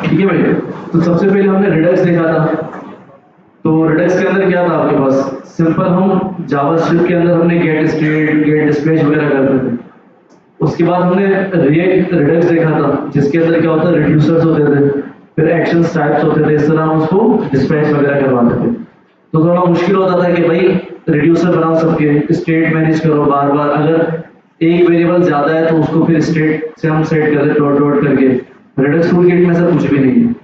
ठीक है भाई। तो सबसे पहले हमने रिडक्स देखा था। तो रिडक्स के अंदर क्या था आपके पास, सिंपल हम जावास्क्रिप्ट के अंदर हमने गेट स्टेट गेट डिस्पैच वगैरह करते थे। उसके बाद हमने रिएक्ट रिडक्स देखा था, जिसके अंदर क्या होता है, रिड्यूसर्स होते थे, फिर एक्शन टाइप्स होते थे, इस तरह हम उसको डिस्पैच वगैरह करवाते थे। तो थोड़ा मुश्किल होता था कि भाई रिड्यूसर बनाओ सबके, स्टेट मैनेज करो बार बार, अगर एक वेरिएबल ज्यादा है तो उसको फिर स्टेट से हम सेट करते डॉट डॉट करके। रिडक्स टूलकिट में ऐसा कुछ भी नहीं है।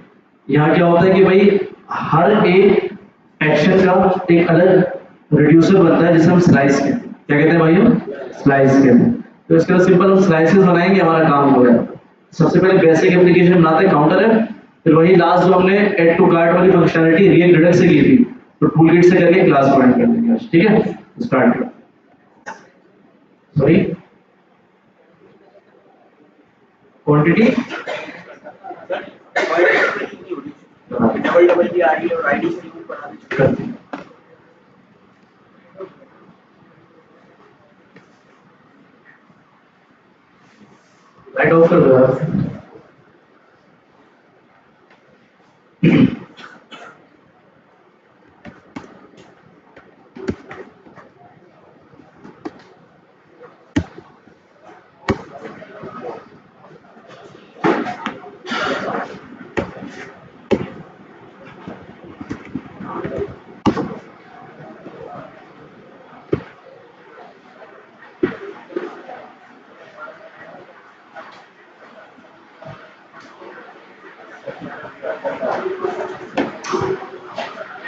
यहाँ क्या होता है कि भाई हर एक एक्शन का एक अलग रिड्यूसर बनता है, जिसे हम स्लाइस कहते हैं। क्या कहते हैं भाइयों, स्लाइस कहते हैं। तो इसके बाद सिंपल हम स्लाइसेस बनाएंगे, हमारा काम हो गया। सबसे पहले बेसिक एप्लीकेशन बनाते हैं, काउंटर है, फिर वही लास्ट जो हमने ऐड टू कार्ट वाली फंक्शनलिटी रिएक्ट रिडक्स से की थी, तो टूलकिट से करके क्लास पॉइंट कर देंगे। ठीक है, स्टार्ट करो। सॉरी, क्वांटिटी डबल डबल की आईडी और आईडी से कुछ बना दीजिए। लाइट ऑफ कर दो यार।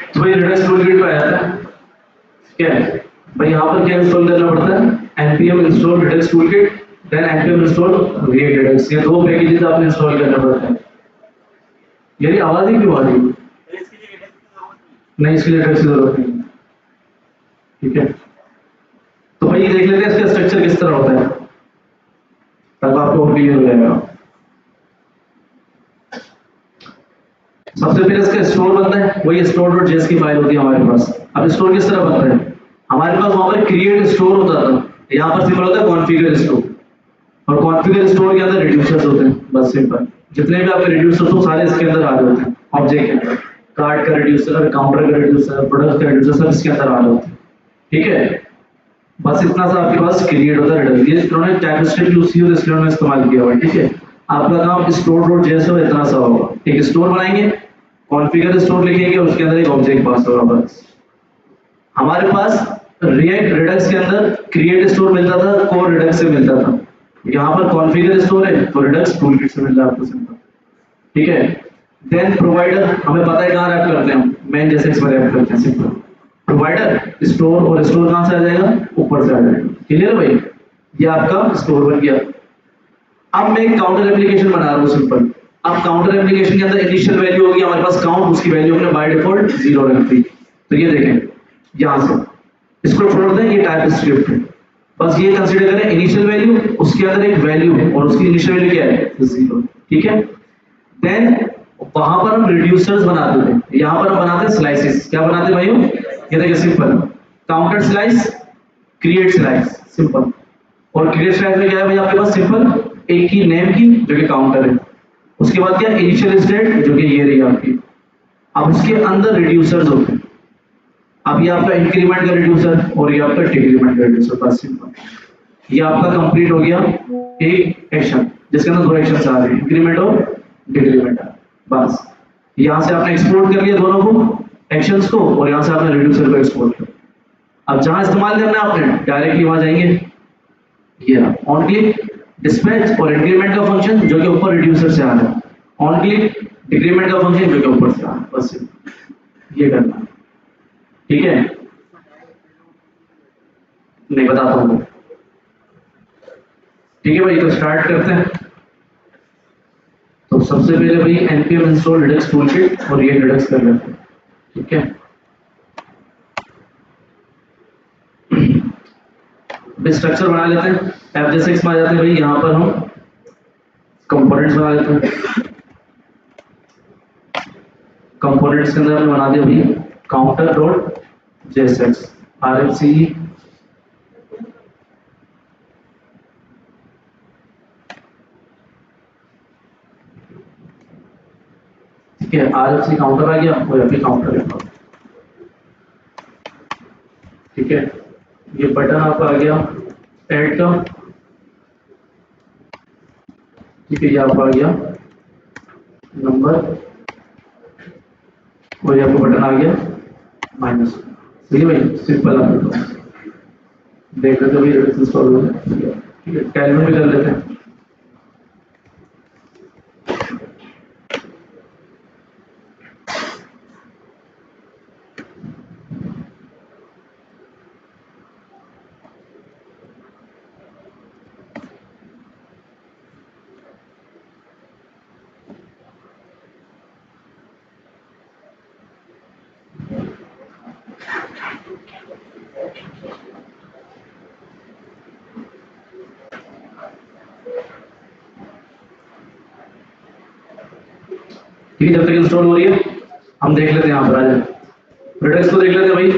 तो भाई रिडक्स टूलकिट पे आया था, क्या है भाई, यहाँ पर क्या इंस्टॉल करना पड़ता है, npm install redux toolkit, then npm install react redux। ये दो पैकेजेस आपने इंस्टॉल करना पड़ता है। यानी आवाज ही क्यों आ रही है? नहीं, इसके लिए redux की जरूरत नहीं। ठीक है, तो भाई देख लेते हैं इसका स्ट्रक्चर किस तरह होता है, तब आपको क्लियर हो जाएगा। सबसे पहले इसका स्टोर बनता है, वही store.js की फाइल होती है हमारे पास। अब स्टोर किस तरह बनता है, हमारे पास वहां पर क्रिएट स्टोर होता था, यहाँ पर सिंपल होता है कॉन्फ़िगर स्टोर। और कॉन्फ़िगर स्टोर के अंदर रिड्यूसर्स होते हैं, बस सिंपल। जितने भी आपके रिड्यूसर्स हो सारे इसके अंदर आ रहे होते हैं, ऑब्जेक्ट के अंदर। कार्ड का रिड्यूसर, काउंटर का रिड्यूसर, प्रोडक्ट का रिड्यूसर, सब इसके अंदर आ रहे होते हैं। ठीक है, बस इतना सा आपके पास क्रिएट होता है रिडक्स। ये इन्होंने टाइपस्क्रिप्ट यूज की, इसलिए उन्होंने इस्तेमाल किया हुआ है। ठीक है, आपका काम store.js हो, इतना सा होगा। एक स्टोर बनाएंगे, कॉन्फ़िगर स्टोर लिखेंगे, उसके अंदर एक ऑब्जेक्ट पास होगा बस। हमारे पास रिएक्ट रिडक्स के अंदर क्रिएट स्टोर मिलता था, कोर रिडक्स से मिलता था। यहाँ पर कॉन्फ़िगर स्टोर है तो रिडक्स टूलकिट से मिल रहा है आपको सिंपल। ठीक है, देन प्रोवाइडर, हमें पता है कहाँ रैप करते हैं हम, मेन जैसे इसमें रैप करते हैं सिंपल। प्रोवाइडर स्टोर, और स्टोर कहाँ से आ जाएगा, ऊपर से आ जाएगा। क्लियर भाई, ये आपका स्टोर बन गया। अब मैं एक काउंटर एप्लीकेशन बना रहा हूँ सिंपल। अब काउंटर एप्लीकेशन के अंदर इनिशियल वैल्यू होगी हमारे पास काउंट, उसकी वैल्यू हमने बाय डिफॉल्ट 0 रख दी। तो ये देखें यहां से, इसको छोड़ दें, ये टाइप स्क्रिप्ट है। बस ये कंसीडर करें इनिशियल वैल्यू, उसके अंदर एक वैल्यू है और उसकी इनिशियल वैल्यू क्या है, 0। ठीक है, देन वहां पर हम रिड्यूसर्स बनाते थे, यहां पर हम बनाते हैं स्लाइसेस। क्या बनाते हैं भाइयों, ये देखिए simple, counter slice, create slice, simple. और क्रिएट स्लाइस में क्या है भाई आपके पास, सिंपल एक की नेम की जो कि काउंटर है, उसके बाद क्या इनिशियल स्टेट जो कि ये रही आपकी। अब उसके अंदर रिड्यूसर्स होते हैं। अब ये आपका इंक्रीमेंट का रिड्यूसर और ये आपका डिक्रीमेंट का रिड्यूसर, बस सिंपल। ये आपका कंप्लीट हो गया एक एक्शन, जिसके अंदर दो एक्शन आ रहे हैं, इंक्रीमेंट और डिक्रीमेंट। बस यहां से आपने एक्सपोर्ट कर लिया दोनों को, एक्शंस को, और यहां से आपने रिड्यूसर को एक्सपोर्ट किया। अब जहां इस्तेमाल करना है आपने डायरेक्टली वहां जाएंगे, ये ऑन क्लिक डिस्पैच और इंक्रीमेंट का फंक्शन जो कि ऊपर रिड्यूसर से आ रहा है, ऑन क्लिक डिक्रीमेंट का फंक्शन जो कि ऊपर से आ रहा है, बस ये करना। ठीक है, नहीं बताता हूँ। ठीक है भाई, तो स्टार्ट करते हैं। तो सबसे पहले भाई npm install redux toolkit और ये redux कर लेते हैं। ठीक है, स्ट्रक्चर बना लेते हैं। f6 में आ जाते हैं भाई, यहाँ पर हम कंपोनेंट्स बना लेते हैं। कंपोनेंट्स के अंदर हमने बना दिया भाई काउंटर डॉट jsx rfc ठीक है, RFC काउंटर आ गया, OFE काउंटर है। ठीक है, ये बटन आपका आ गया ऐड का। ठीक है, ये आपका आ गया नंबर, और ये आपका बटन आ गया माइनस। ठीक है भाई, सिंपल आपका देख लेते भाई, इंस्टॉल हो गया। ठीक है, कैलकुलेट भी कर लेते हैं। ठीक है, जब तक इंस्टॉल हो रही है हम देख लेते हैं यहाँ पर आ जाए, रिडक्स को देख लेते हैं भाई।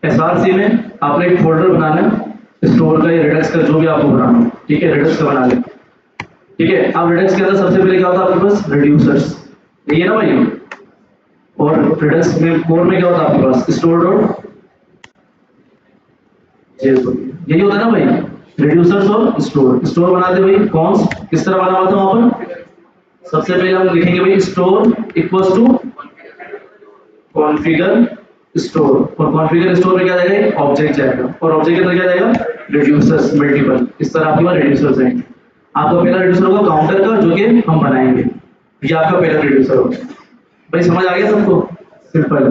SRC में आपने एक फोल्डर बनाना है स्टोर का या रिडक्स का, जो भी आपको बनाना हो। ठीक है, रिडक्स का बना लें। ठीक है, अब रिडक्स के अंदर सबसे पहले क्या होता है आपके पास, रिड्यूसर्स, यही है ना भाई। और रिडक्स में कोर में क्या होता है आपके पास, स्टोर डॉट जेएसपी, यही होता है ना भाई, रिड्यूसर्स और स्टोर। स्टोर बनाते भाई कॉन्स्ट किस तरह बना हुआ था वहां पर, सबसे पहले हम लिखेंगे भाई store equals to configure store, और कॉन्फ़िगर स्टोर में क्या जाएगा, ऑब्जेक्ट जाएगा, और ऑब्जेक्ट के अंदर क्या जाएगा, रिड्यूसर्स मल्टीपल। इस तरह आपके पास रिड्यूसर्स हैं। आपका पहला रिड्यूसर होगा काउंटर का, जो कि हम बनाएंगे, ये आपका पहला रिड्यूसर होगा। भाई समझ आ गया सबको, सिंपल।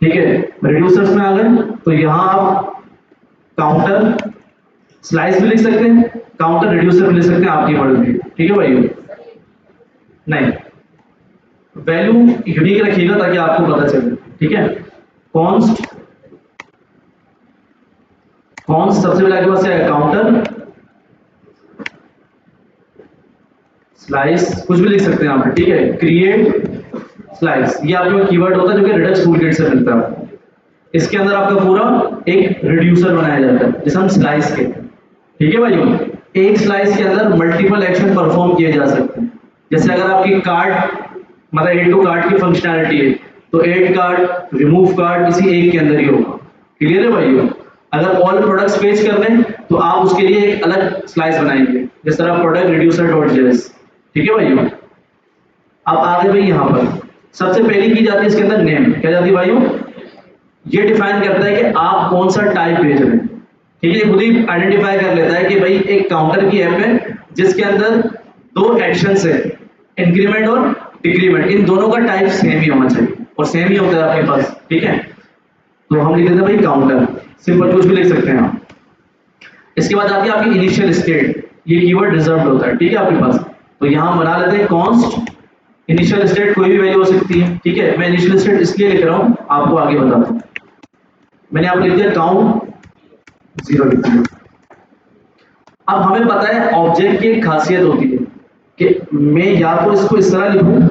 ठीक है, रिड्यूसर्स में आ गए तो यहाँ आप काउंटर स्लाइस भी लिख सकते हैं, काउंटर रिड्यूसर भी लिख सकते हैं आपकी मर्जी में। ठीक है भाई, नहीं वैल्यू यूनिक रखिएगा ताकि आपको पता चले। ठीक है, कॉन्स्ट, कॉन्स्ट सबसे पहले आपके पास क्या है, काउंटर स्लाइस, कुछ भी लिख सकते हैं आप। ठीक है, क्रिएट स्लाइस, ये आपके कीवर्ड होता है जो कि रिडक्स टूलकिट से मिलता है। इसके अंदर आपका पूरा एक रिड्यूसर बनाया जाता है जिसे हम स्लाइस कहते हैं। ठीक है भाइयों, एक स्लाइस के अंदर मल्टीपल एक्शन परफॉर्म किए जा सकते हैं। जैसे अगर आपकी कार्ड मतलब एड टू कार्ड की फंक्शनैलिटी है तो ऐड कार्ड, रिमूव कार्ड इसी एक के अंदर ही होगा। क्लियर है भाइयों, अगर ऑल प्रोडक्ट्स पेज कर दें तो आप उसके लिए एक अलग स्लाइस बनाएंगे, जिस तरह प्रोडक्ट रिड्यूसर डॉट जेएस। ठीक है भाइयों, अब आगे भाई यहाँ पर सबसे पहली की जाती है इसके अंदर नेम, क्या जाती है भाइयों, ये डिफाइन करता है कि आप कौन सा टाइप भेज रहे हैं। ठीक है, खुद ही आइडेंटिफाई कर लेता है कि भाई एक काउंटर की ऐप है जिसके अंदर दो एक्शंस है, इंक्रीमेंट और डिक्रीमेंट, इन दोनों का टाइप सेम ही होना चाहिए, और सेम ही होता है आपके पास। ठीक है, तो हम लिख देते हैं भाई काउंटर, सिंपल, कुछ भी लिख सकते हैं आप। इसके बाद आती है आपकी इनिशियल स्टेट, ये कीवर्ड रिजर्व्ड होता है। ठीक है आपके पास, तो यहाँ बना लेते हैं कॉन्स्ट इनिशियल स्टेट, कोई भी वैल्यू हो सकती है। ठीक है, मैं इनिशियल स्टेट इसलिए लिख रहा हूँ, आपको आगे बताता हूँ। मैंने यहाँ पर लिख दिया काउंट 0 लिख दिया। अब हमें पता है ऑब्जेक्ट की एक खासियत होती है कि मैं या तो इसको इस तरह लिखूं,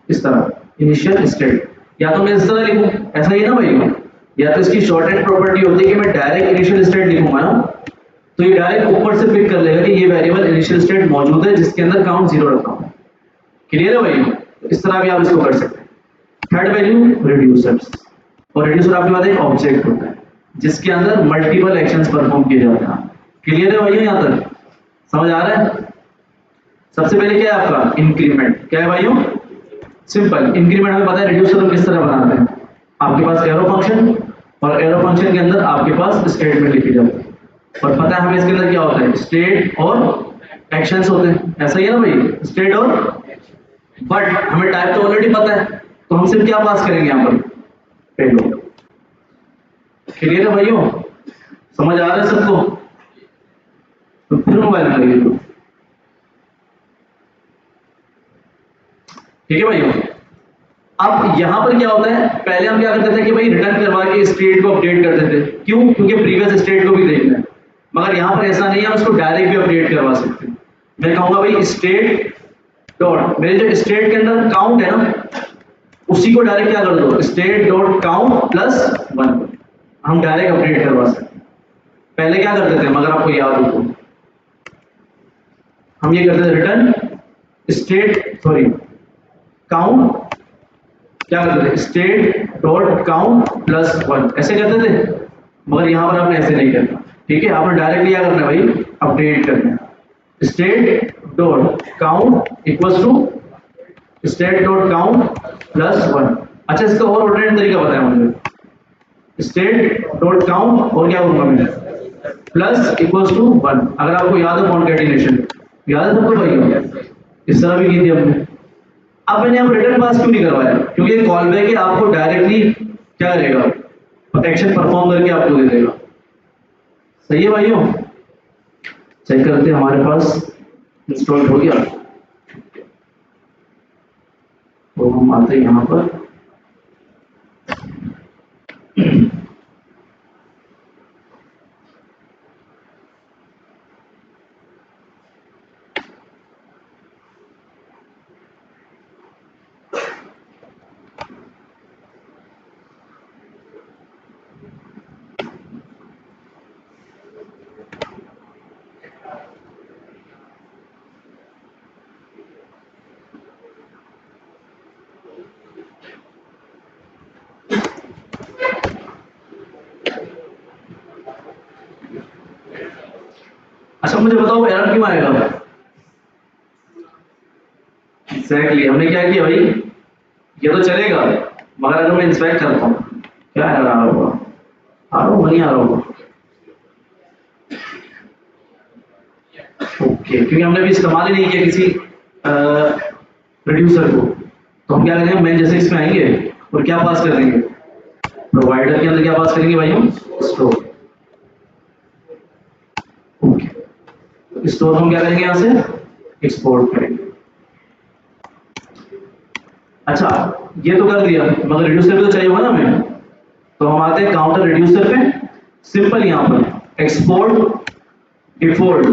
इस तरह इनिशियल स्टेट, या तो मैं इस तरह लिखूं, ऐसा ही है ना भाई। या तो इसकी शॉर्टहैंड प्रॉपर्टी होती है कि मैं डायरेक्ट इनिशियल स्टेट लिखूंगा ना, तो ये डायरेक्ट ऊपर से पिक कर लेगा कि ये वेरिएबल इनिशियल स्टेट मौजूद है जिसके अंदर काउंट 0 रखा हूं। क्लियर है भाई, इस तरह भी आप इसको कर सकते हैं। थर्ड वैल्यू रिड्यूसर्स, और रिड्यूसर आपके पास एक ऑब्जेक्ट होता है जिसके अंदर मल्टीपल एक्शंस परफॉर्म किए जाते हैं। क्लियर है भाइयों, यहाँ तक समझ आ रहा है। सबसे पहले क्या है आपका इंक्रीमेंट, क्या है भाइयों, सिंपल इंक्रीमेंट। हमें पता है रिड्यूसर हम किस तरह बनाते हैं, आपके पास एरो फंक्शन, और एरो फंक्शन के अंदर आपके पास स्टेटमेंट लिखी जाती है, और पता है हमें इसके अंदर क्या होता है, स्टेट और एक्शंस होते हैं। ऐसा ही है ना भाई, स्टेट और, बट हमें टाइप तो ऑलरेडी पता है, तो हम सिर्फ क्या पास करेंगे यहाँ पर, पेलोड। क्लियर है भाइयों, समझ आ रहा है सबको, तो फिर मोबाइल में लगे। ठीक है भाइयों, अब यहां पर क्या होता है, पहले हम क्या करते थे कि भाई रिटर्न करवा के स्टेट को अपडेट करते थे, क्यों, क्योंकि प्रीवियस स्टेट को भी देखना है। मगर यहां पर ऐसा नहीं है, हम उसको डायरेक्ट भी अपडेट करवा सकते हैं। मैं कहूंगा भाई स्टेट डॉट, मेरे जो स्टेट के अंदर काउंट है ना, उसी को डायरेक्ट क्या कर दो, स्टेट डॉट काउंट प्लस 1, हम डायरेक्ट अपडेट करवा सकते हैं। पहले क्या करते थे, मगर आपको याद हो तो, हम ये करते थे रिटर्न स्टेट, सॉरी काउंट क्या करते थे, state dot count plus one, ऐसे करते थे। मगर यहाँ पर आपने ऐसे नहीं करना, ठीक है, आपने डायरेक्टली क्या करना है भाई, अपडेट करना है। State dot count equals to state dot count plus one. अच्छा, इसका और ऑल्टरनेट तरीका बताया मुझे, स्टेट डॉट काउंट और क्या करूंगा मैं, प्लस इक्वल्स टू वन। अगर आपको याद है कॉन्केटिनेशन, याद है सबको भाई, इस तरह भी की थी हमने। अब मैंने यहाँ रिटर्न पास क्यों नहीं करवाया, क्योंकि कॉल बैक है, आपको डायरेक्टली क्या करेगा, एक्शन परफॉर्म करके आपको दे देगा। सही है भाइयों, चेक करते हैं हमारे पास इंस्टॉल हो गया। तो हम आते हैं यहाँ पर, अच्छा मुझे बताओ एरर क्यों आएगा। एग्जैक्टली हमने क्या किया भाई, ये तो चलेगा, मगर अगर मैं इंस्पेक्ट करता हूँ क्या एरर आ रहा होगा, आ रहा होगा नहीं आ रहा होगा। ओके, क्योंकि हमने अभी इस्तेमाल ही नहीं किया किसी प्रोड्यूसर को, तो हम क्या करेंगे, मेन जैसे इसमें आएंगे और क्या पास कर देंगे, प्रोवाइडर के अंदर क्या पास करेंगे भाई हम, स्टोर। ओके, स्टोर हम क्या करेंगे, यहाँ से एक्सपोर्ट करेंगे। अच्छा ये तो कर दिया, मगर रिड्यूसर भी तो चाहिए होगा ना हमें, तो हम आते हैं काउंटर रिड्यूसर पे। सिंपल यहाँ पर एक्सपोर्ट डिफॉल्ट।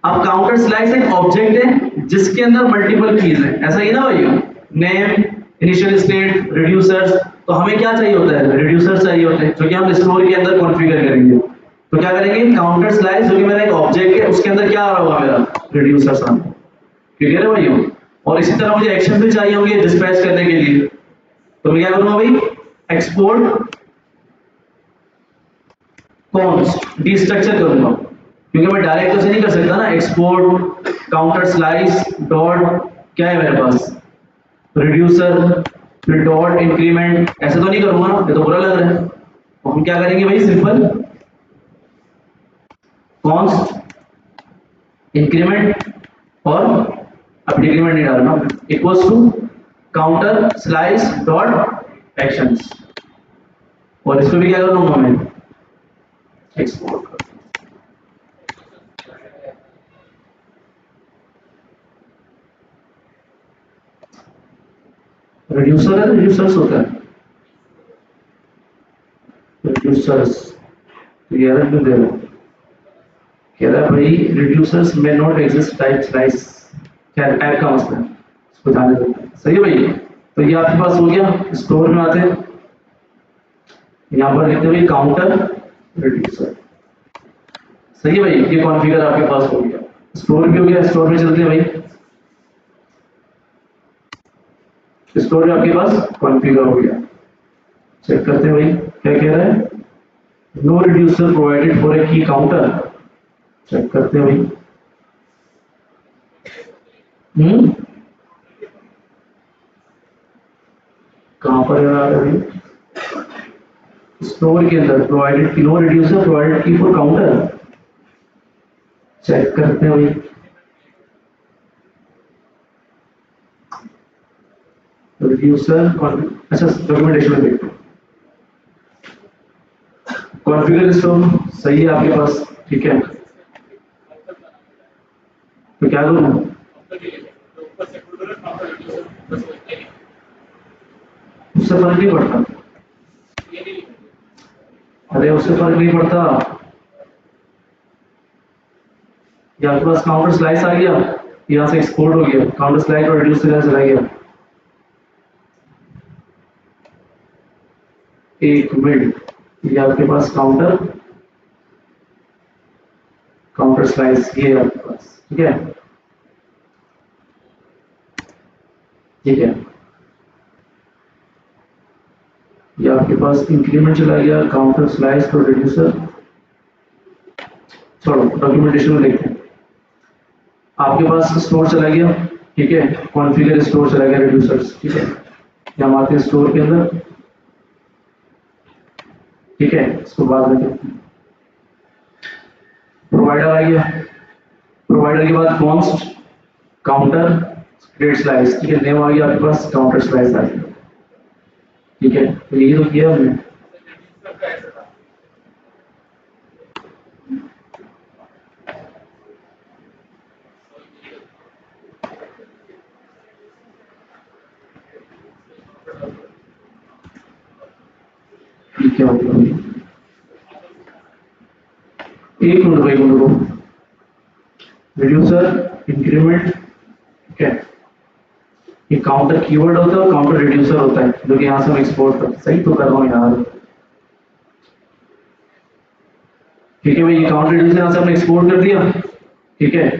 अब काउंटर स्लाइस एक ऑब्जेक्ट है जिसके अंदर मल्टीपल कीज है, ऐसा ही ना भैया, नेम, इनिशियल स्टेट, रिड्यूसर्स। तो हमें क्या चाहिए होता है, रिड्यूसर चाहिए होते हैं, जो कि हम स्टोर के अंदर कॉन्फ़िगर करेंगे। तो क्या करेंगे, काउंटर स्लाइस जो कि मेरा एक ऑब्जेक्ट है, उसके अंदर क्या आ रहा होगा, मेरा रिड्यूसर्स आ। क्लियर है भैया। और इसी तरह मुझे एक्शन भी चाहिए होंगे डिस्पैच करने के लिए, तो मैं क्या करूंगा भाई, एक्सपोर्ट कॉन्स्ट डिस्ट्रक्चर करूंगा, क्योंकि मैं डायरेक्ट तो से नहीं कर सकता ना, एक्सपोर्ट काउंटर स्लाइस डॉट क्या है मेरे पास, रिड्यूसर, फिर डॉट इंक्रीमेंट, ऐसे तो नहीं करूंगा ना, ये तो बुरा लग रहा है। तो हम क्या करेंगे भाई, सिंपल कॉन्स्ट इंक्रीमेंट, और अब डिक्रीमेंट नहीं डालना, equals to counter slice dot actions, और इसको भी क्या कर लूंगा मैं, एक्सपोर्ट कर। रिड्यूसर है, रिड्यूसर्स होता है, रिड्यूसर्स, तो ये एरर क्यों दे रहा है, कह रहा है भाई रिड्यूसर्स में नॉट एग्जिस्ट टाइप स्लाइस, क्या टाइप का मसला है, इसको जाने दो। सही है भाई, तो ये आपके पास हो गया। स्टोर में आते हैं, यहाँ पर लिखते हुए काउंटर रिड्यूसर। सही है भाई, ये कॉन्फ़िगर आपके पास हो गया। स्टोर भी हो गया, स्टोर में चलते हैं भाई। स्टोर में आपके पास कॉन्फ़िगर हो गया, चेक करते हैं भाई क्या कह रहा है, no reducer provided for a key counter. Check करते हैं भाई, कहां पर आ रहा है, स्टोर के अंदर प्रोवाइडेड की, नो रिड्यूसर प्रोवाइडेड की फॉर काउंटर। चेक करते हैं भाई, रिड्यूसर, अच्छा डॉक्यूमेंटेशन में देखते हैं, कॉन्फ़िगर स्टोर सही है आपके पास, ठीक है, तो क्या करूं, उससे फर्क नहीं पड़ता, अरे उससे फर्क नहीं पड़ता, ये आपके पास काउंटर स्लाइस आ गया, यहाँ से एक्सपोर्ट हो गया, काउंटर स्लाइस और रिड्यूस से चला गया। एक मिनट, ये आपके पास काउंटर, काउंटर स्लाइस ये है आपके पास, ठीक है, ठीक है। ये आपके पास इंक्रीमेंट चला गया, काउंटर स्लाइस और रिड्यूसर। छोड़ो, डॉक्यूमेंटेशन में देखते हैं। आपके पास स्टोर चला गया, ठीक है, कॉन्फ़िगर स्टोर चला गया रिड्यूसर्स, ठीक है। हम आते हैं स्टोर के अंदर, ठीक है, इसको बाद में देखते हैं। प्रोवाइडर आ गया, प्रोवाइडर के बाद कॉन्स्ट काउंटर क्रिएट स्लाइस, ठीक है, नेम आ गया आपके पास, काउंटर स्लाइस आ गया, ठीक है। तो यही तो किया हमने। ठीक है, एक मिनट भाई, रुको। रिड्यूसर, इंक्रीमेंट, ठीक है, ये काउंटर कीवर्ड होता है और काउंटर रिड्यूसर होता है, जो कि यहाँ से हम एक्सपोर्ट करते हैं। सही तो कर रहा हूँ यार, ठीक है भाई। ये काउंटर रिड्यूसर यहाँ से हमने एक्सपोर्ट कर दिया, ठीक है।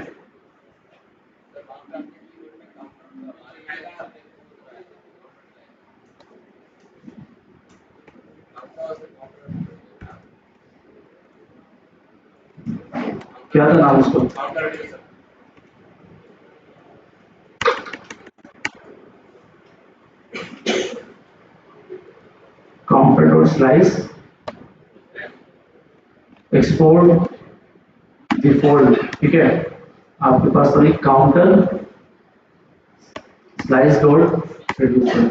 क्या था नाम उसको? Counter dot slice export default, ठीक है। आपके पास तो एक काउंटर स्लाइस डॉट रिड्यूसर,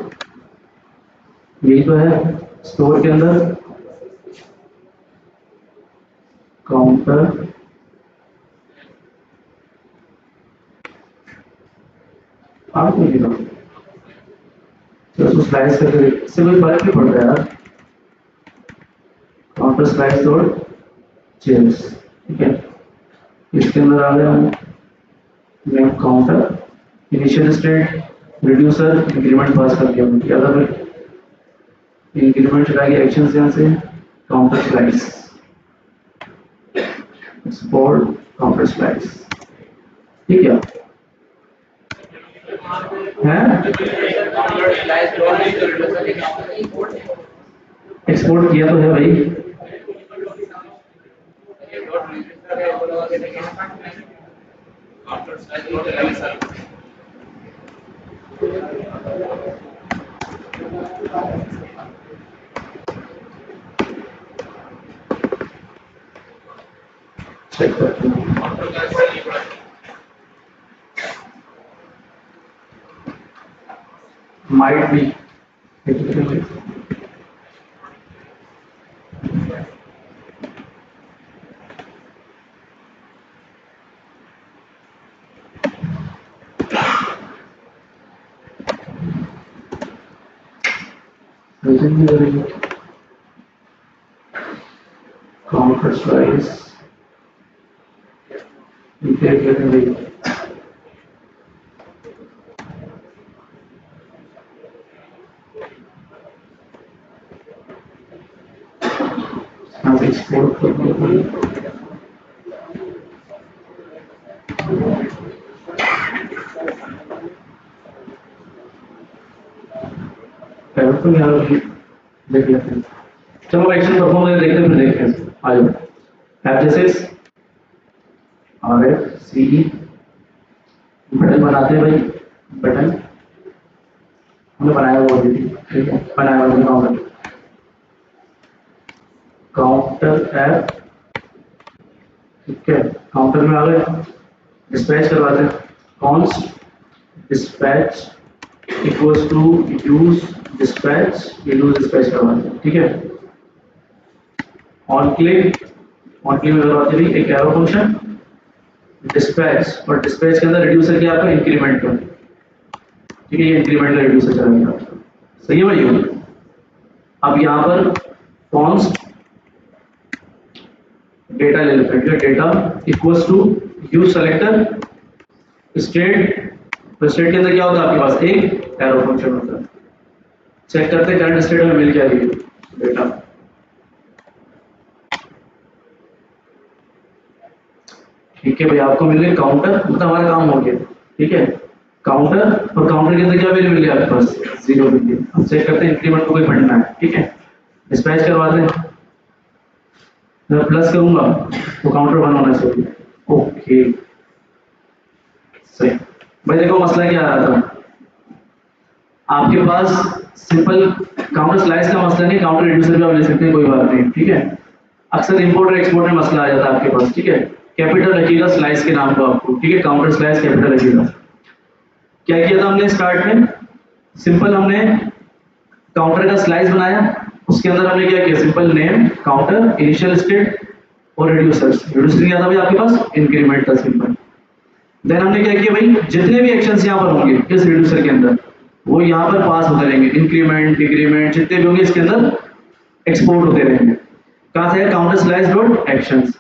यही तो है स्टोर के अंदर। काउंटर आप नहीं लिखा, तो उसको स्लाइस करके इससे कोई फर्क नहीं पड़ता यार। काउंटर स्लाइस डॉट चेंज, ठीक है। इसके अंदर आ गया name counter initial state reducer increment pass कर दिया हमने, याद है? इंक्रीमेंट चला गया एक्शन से, यहाँ से counter slice export counter slice, ठीक है। एक्सपोर्ट किया तो है भाई। चेक करते हैं, माइट बी, काउंटर स्लाइस देख लेते हैं भाई। यहाँ से एक्सपोर्ट कर दिया, तो यहाँ देख लेते हैं। चलो एक्शन परफॉर्म देखते हैं, फिर देखते हैं। आ जाओ, एफ जैसे आर एफ सी ई बटन बनाते हैं भाई। बटन हमने बनाया हुआ ऑलरेडी, ठीक है, बनाया हुआ काउंटर, काउंटर एफ, ठीक है। काउंटर में आ गए, डिस्पैच करवाते हैं। Const dispatch equals to use dispatch, use dispatch करवाते हैं, ठीक है। ऑन क्लिक में करवाते भी एक एरो फंक्शन डिस्पैच, और डिस्पैच के अंदर रिड्यूसर क्या आपका इंक्रीमेंट का, ठीक है। ये इंक्रीमेंट का रिड्यूसर चलेगा, सही है भाई। अब यहाँ पर कॉन्स्ट डेटा ले लेते हैं, ठीक है। Data equals to use selector state, तो स्टेट के अंदर क्या होता है आपके पास एक एरो फंक्शन होता है। चेक करते हैं करंट स्टेट में मिल क्या रही है डेटा, ठीक है भाई। आपको मिल गया काउंटर, मतलब हमारा काम हो गया, ठीक है। काउंटर, और काउंटर के अंदर क्या वैल्यू मिल गया आपके पास, 0 मिल गया। हम चेक करते हैं इंक्रीमेंट को कोई बढ़ना है, ठीक है। डिस्पैच करवाते हैं, जब प्लस करूंगा तो काउंटर 1 होना चाहिए। ओके सही। भाई देखो मसला क्या आ रहा था, आपके पास सिंपल काउंटर स्लाइस का मसला नहीं, काउंटर रिड्यूसर भी आप ले सकते हैं, कोई बात नहीं, ठीक है। अक्सर इंपोर्ट और एक्सपोर्ट में मसला आ जाता है आपके पास, ठीक है। कैपिटल रखिएगा स्लाइस के नाम को आपको, ठीक है, काउंटर स्लाइस कैपिटल रखिएगा। क्या किया था हमने स्टार्ट में, सिंपल हमने काउंटर का स्लाइस बनाया, उसके अंदर हमने क्या किया, simple name, counter, initial state और रिड्यूसर्स। रिड्यूसर क्या था भाई आपके पास, इंक्रीमेंट था सिंपल। देन हमने क्या किया भाई, जितने भी एक्शंस यहाँ पर होंगे इस रिड्यूसर के अंदर वो यहाँ पर पास होते रहेंगे, इंक्रीमेंट डिक्रीमेंट जितने भी होंगे इसके अंदर एक्सपोर्ट होते रहेंगे। कहाँ से है, counter slice dot actions,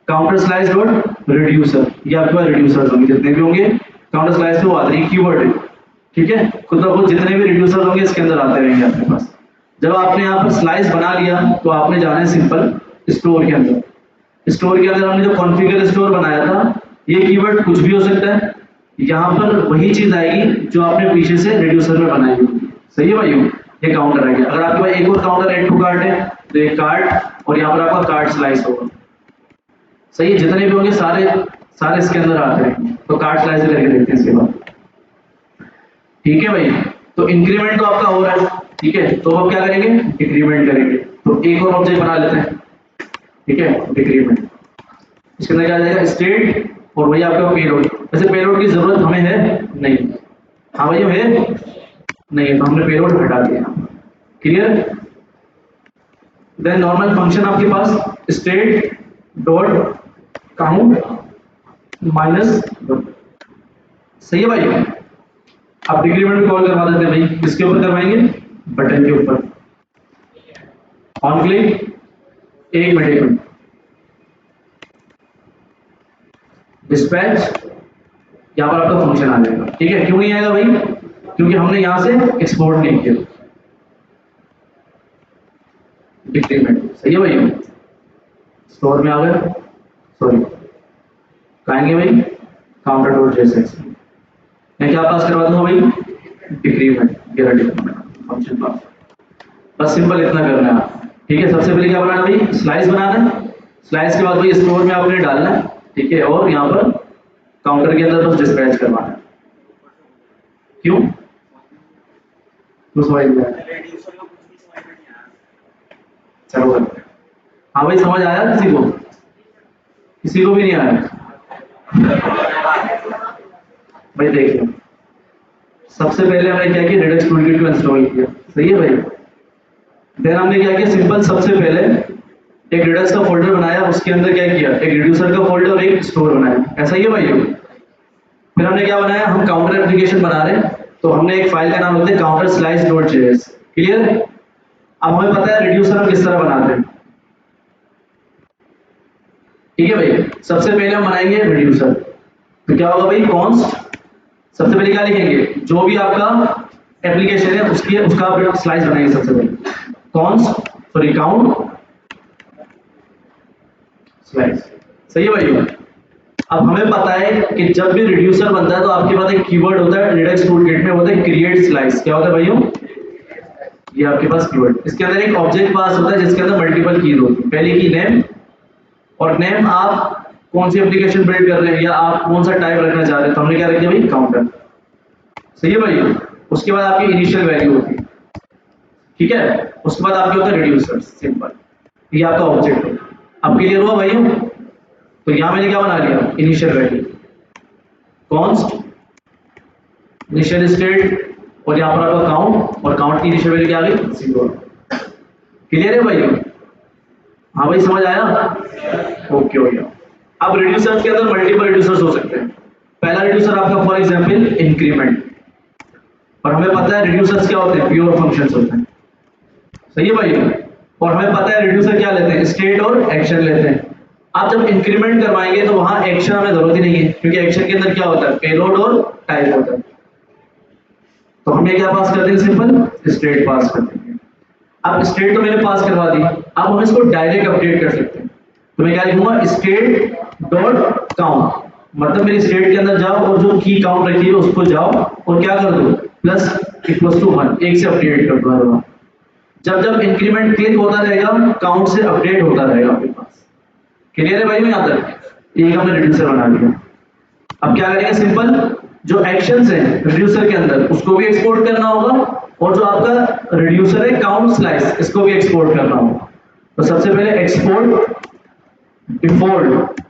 counter slice dot reducer, ये आपके पास रिड्यूसर्स होंगे जितने भी होंगे, काउंटर स्लाइस से वो आते हैं, कीवर्ड है, ठीक है। खुद ब खुद जितने भी रिड्यूसर होंगे इसके अंदर आते रहेंगे आपके पास। जब आपने यहाँ पर स्लाइस बना लिया तो आपने जाना है सिंपल स्टोर के अंदर। स्टोर के अंदर हमने जो कॉन्फ़िगर स्टोर बनाया था, ये कीवर्ड कुछ भी हो सकता है, यहाँ पर वही चीज आएगी जो आपने पीछे से रिड्यूसर में बनाई होगी। सही है भाई, ये काउंटर आ गया। अगर आपके पास एक और काउंटर ऐड टू कार्ट है तो एक कार्ट और यहाँ पर आपका कार्ट स्लाइस होगा। सही है, जितने भी होंगे सारे सारे इसके अंदर आते हैं, तो कार्ट स्लाइस करके देखते हैं इसके बाद, ठीक है भाई। तो इंक्रीमेंट तो आपका हो रहा है, ठीक है, तो अब क्या करेंगे, डिक्रीमेंट करेंगे। तो एक और ऑब्जेक्ट बना लेते हैं, ठीक है, डिक्रीमेंट। इसके अंदर क्या आ जाएगा, स्टेट और वही आपका पेलोड। वैसे पेलोड की जरूरत हमें है नहीं, हाँ भैया है नहीं है, तो हमने पेलोड हटा दिया, क्लियर। देन नॉर्मल फंक्शन आपके पास स्टेट डॉट काउंट माइनस, सही है भाई। अब डिक्रीमेंट कॉल करवा देते हैं भाई, किसके ऊपर करवाएंगे, बटन के ऊपर। ऑन क्लिक, एक मिनट, डिस्पैच, यहाँ पर आपका फंक्शन आ जाएगा, ठीक है। क्यों नहीं आएगा भाई, क्योंकि हमने यहाँ से एक्सपोर्ट नहीं किया डिक्रीमेंट। सही है भाई, स्टोर में आ गए, सॉरी कहेंगे भाई काउंटर डॉट जेएसएक्स, मैं क्या पास करवा दूंगा भाई, डिक्रीमेंट, ये डिक्रीमेंट फंक्शन पास। बस सिंपल इतना करना है आप, ठीक है। सबसे पहले क्या बनाना भाई, स्लाइस बनाना है, स्लाइस के बाद भाई स्टोर में आपने डालना है, ठीक है, और यहाँ पर काउंटर के अंदर बस डिस्पैच करवाना है। क्यों, समझ में चलो करते हैं। हाँ भाई समझ आया किसी को, किसी को भी नहीं आया भाई, देखिए सबसे पहले हमने क्या किया, रिडक्स टूलकिट को इंस्टॉल किया, सही है भाई। देन हमने क्या किया, सिंपल सबसे पहले एक रिडक्स का फोल्डर बनाया, उसके अंदर क्या किया, एक रिड्यूसर का फोल्डर और एक स्टोर बनाया, ऐसा ही है भाई। फिर हमने क्या बनाया, हम काउंटर एप्लीकेशन बना रहे हैं, तो हमने एक फाइल का नाम रखते हैं counter slice dot JS, clear. अब हमें पता है रिड्यूसर हम किस तरह बनाते हैं, ठीक है भाई। सबसे पहले हम बनाएंगे रिड्यूसर, तो क्या होगा भाई, कॉन्स्ट, सबसे पहले क्या लिखेंगे, जो भी आपका एप्लीकेशन है उसकी उसका स्लाइस बनाएंगे सबसे पहले, कॉन्स्ट सॉरी काउंट स्लाइस, सही है भाई। अब हमें पता है कि जब भी रिड्यूसर बनता है तो आपके पास एक कीवर्ड होता है रिडक्स टूलकिट में, होता है क्रिएट स्लाइस। क्या होता है भाइयों, ये आपके पास कीवर्ड, इसके अंदर एक ऑब्जेक्ट पास होता है जिसके अंदर मल्टीपल कीज होती है। पहली की नेम, और नेम आप कौन सी एप्लीकेशन बिल्ड कर रहे हैं या आप कौन सा टाइप रखना चाह रहे हैं, तो हमने क्या रख दिया भाई, काउंटर, सही है भाई। उसके बाद आपकी इनिशियल वैल्यू होती है, ठीक है, उसके बाद आपके होता है रिड्यूसर, सिंपल, ये आपका ऑब्जेक्ट है। अब क्लियर हुआ भाइयों, तो यहां मैंने क्या बना लिया, initial value, const, initial state, और यहाँ पर आपका काउंट, और काउंट की इनिशियल वैल्यू क्या आ गई, 0। क्लियर है भाई, हाँ भाई समझ आया, ओके हो गया। अब रिड्यूसर्स के अंदर मल्टीपल रिड्यूसर्स हो सकते हैं। पहला रिड्यूसर आपका फॉर एग्जांपल इंक्रीमेंट, और हमें पता है रिड्यूसर्स क्या होते हैं, प्योर फंक्शंस होते हैं, सही है भाई। और हमें पता है रिड्यूसर क्या लेते हैं, स्टेट और एक्शन लेते हैं। आप जब इंक्रीमेंट करवाएंगे तो वहां एक्शन हमें जरूरत ही नहीं है, क्योंकि एक्शन के अंदर क्या होता है, पेलोड और टाइप होता है। तो हमें क्या पास करते हैं, सिंपल स्टेट पास करते हैं। अब स्टेट तो मैंने पास करवा दी, अब हम इसको डायरेक्ट अपडेट कर सकते हैं। तो मैं क्या लिखूंगा, स्टेट डॉट काउंट, मतलब मेरी स्टेट के अंदर जाओ और जो की काउंट रखी है उसको जाओ और क्या कर दो, प्लस इक्वल टू 1, एक से अपडेट कर दो। जब जब इंक्रीमेंट क्लिक होता रहेगा काउंट से अपडेट होता रहेगा आपके पास। क्लियर है भाई यहाँ तक? एक हमने रिड्यूसर बना लिया। अब क्या करेंगे, सिंपल जो एक्शंस हैं रिड्यूसर के अंदर उसको भी एक्सपोर्ट करना होगा, और जो आपका रिड्यूसर है काउंट स्लाइस इसको भी एक्सपोर्ट करना होगा। तो सबसे पहले export default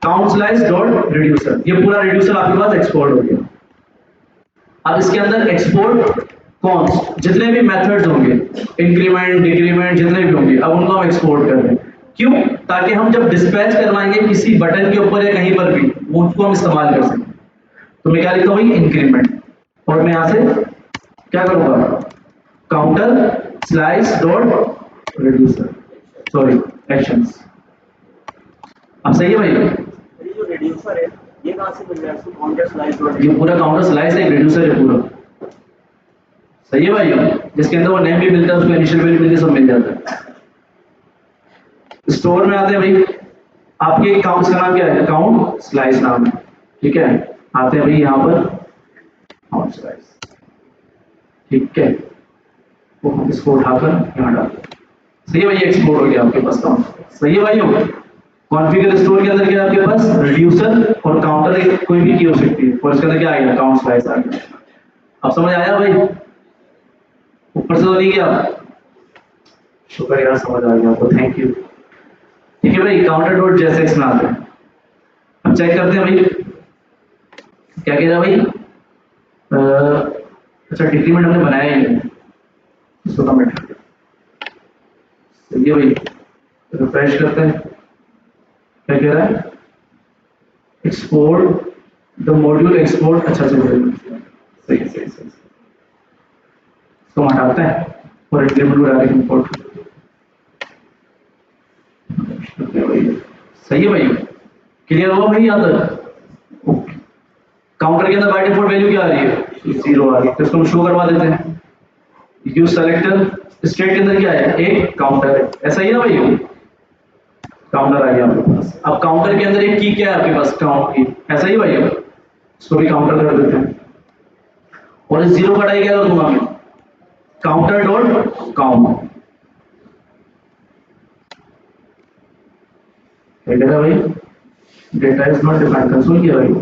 count slice dot reducer, ये पूरा रिड्यूसर आपके पास एक्सपोर्ट हो गया। अब इसके अंदर एक्सपोर्ट कॉन्स्ट जितने भी मेथड्स होंगे, इंक्रीमेंट डिक्रीमेंट जितने भी होंगे, अब उनको हम एक्सपोर्ट कर रहे हैं। क्यों? ताकि हम जब डिस्पैच करवाएंगे किसी बटन के ऊपर या कहीं पर भी उसको हम इस्तेमाल कर सकें। तो मैं क्या लिखता हूँ, इंक्रीमेंट, और मैं यहां से क्या करूंगा, counter slice dot reducer, sorry actions. अब सही है भाई? ये जो रिड्यूसर है ये कहां से मिल रहा है? इसको काउंटर स्लाइस डॉट, ये पूरा काउंटर स्लाइस एक रिड्यूसर है पूरा। सही है भाई? जिसके अंदर वो नेम भी मिलता है, उसको इनिशियल वैल्यू मिलती है, सब मिल जाता है। स्टोर में आते हैं भाई, आपके काउंट का नाम क्या है, काउंट स्लाइस नाम है, ठीक है। आते हैं भाई यहाँ पर काउंट स्लाइस, ठीक है। वो हम इसको उठाकर यहाँ डालते हैं। सही है भाई, एक्सपोर्ट हो गया आपके पास काउंट। सही है भाई? कॉन्फ़िगर स्टोर के अंदर क्या है आपके पास, रिड्यूसर और काउंटर, कोई भी की हो सकती है, और इसके अंदर क्या आएगा, काउंट स्लाइस आ गया। अब समझ आया भाई? ऊपर से तो नहीं गया? शुक्र यार, समझ आ गया आपको, थैंक यू। ठीक है भाई, काउंटर डॉट जेएसएक्स में आते हैं। अब चेक करते हैं भाई क्या कह रहा है भाई। अच्छा, डिक्रीमेंट हमने बनाया ही नहीं, इसको कमेंट करते हैं। सही है भाई, रिफ्रेश करते हैं। क्या कह रहा है, एक्सपोर्ट द मॉड्यूल एक्सपोर्ट, अच्छा से सही सही सही। तो हटाते हैं और इंक्रीमेंट को डायरेक्ट इंपोर्ट। सही है भाई? क्लियर हुआ भाई यहाँ तक? ओके। काउंटर के अंदर बाय डिफॉल्ट वैल्यू क्या आ रही है, 0 आ रही है, तो इसको हम शो करवा देते हैं। यूज सेलेक्टर स्टेट के अंदर क्या है, एक काउंटर है, ऐसा ही है ना भाई? काउंटर आ गया आपके पास। अब काउंटर के अंदर एक की क्या है आपके पास, काउंट की, ऐसा ही भाई? इसको भी काउंटर कर देते हैं, और इस 0 का टाई क्या कर दूंगा मैं, काउंटर डॉट काउंट। क्या कह रहा भाई, data is not defined, console किया भाई।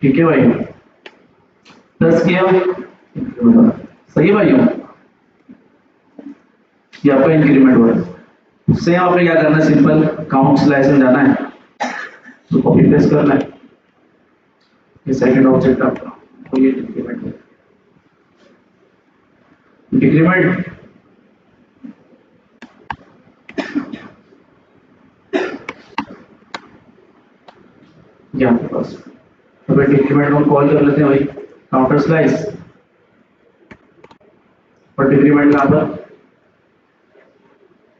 ठीक है भाई, प्लस किया, सही है भाई? ये आपका इंक्रीमेंट हुआ है। सेम आपने क्या करना है, सिंपल काउंट स्लाइस में जाना है, तो कॉपी पेस्ट करना है। ये सेकंड ऑब्जेक्ट आपका, तो ये इंक्रीमेंट है। डिक्रीमेंट ये आपके पास, तो फिर डिक्रीमेंट को कॉल कर लेते हैं भाई, काउंटर स्लाइस, और डिक्रीमेंट का पर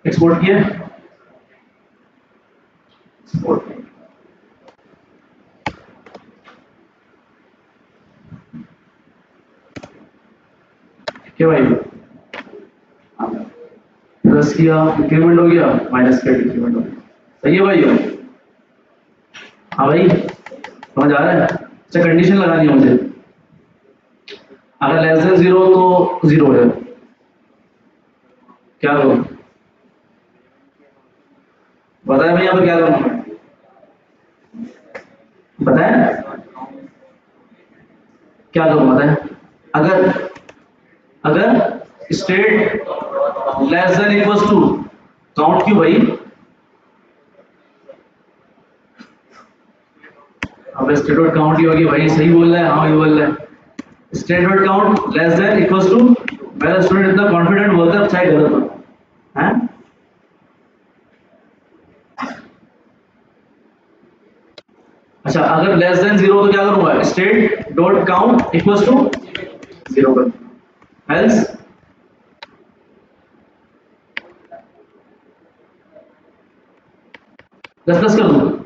एक्सपोर्ट किया, एक्सपोर्ट। ठीक है भाई, प्लस किया, डिक्रीमेंट हो गया, माइनस किया, डिक्रीमेंट हो गया। सही है भाई? हाँ भाई, समझ आ रहा है? अच्छा, कंडीशन लगानी है मुझे, अगर लेस देन 0 तो 0 है, क्या करूं बताया भाई? यहाँ पर क्या करूं, बताया क्या करूं, बताया? अगर अगर state less than equals to count, क्यों भाई? अब स्टेट डॉट काउंट ही होगी भाई, सही बोल रहा है, हाँ ये बोल रहा है। State dot count less than equals to, मेरा स्टूडेंट इतना कॉन्फिडेंट बोलता है, चाहे गलत हो, हैं? अच्छा, अगर लेस देन 0 तो क्या करूंगा, state dot count equals to 0 कर, एल्स प्लस प्लस कर दूंगा।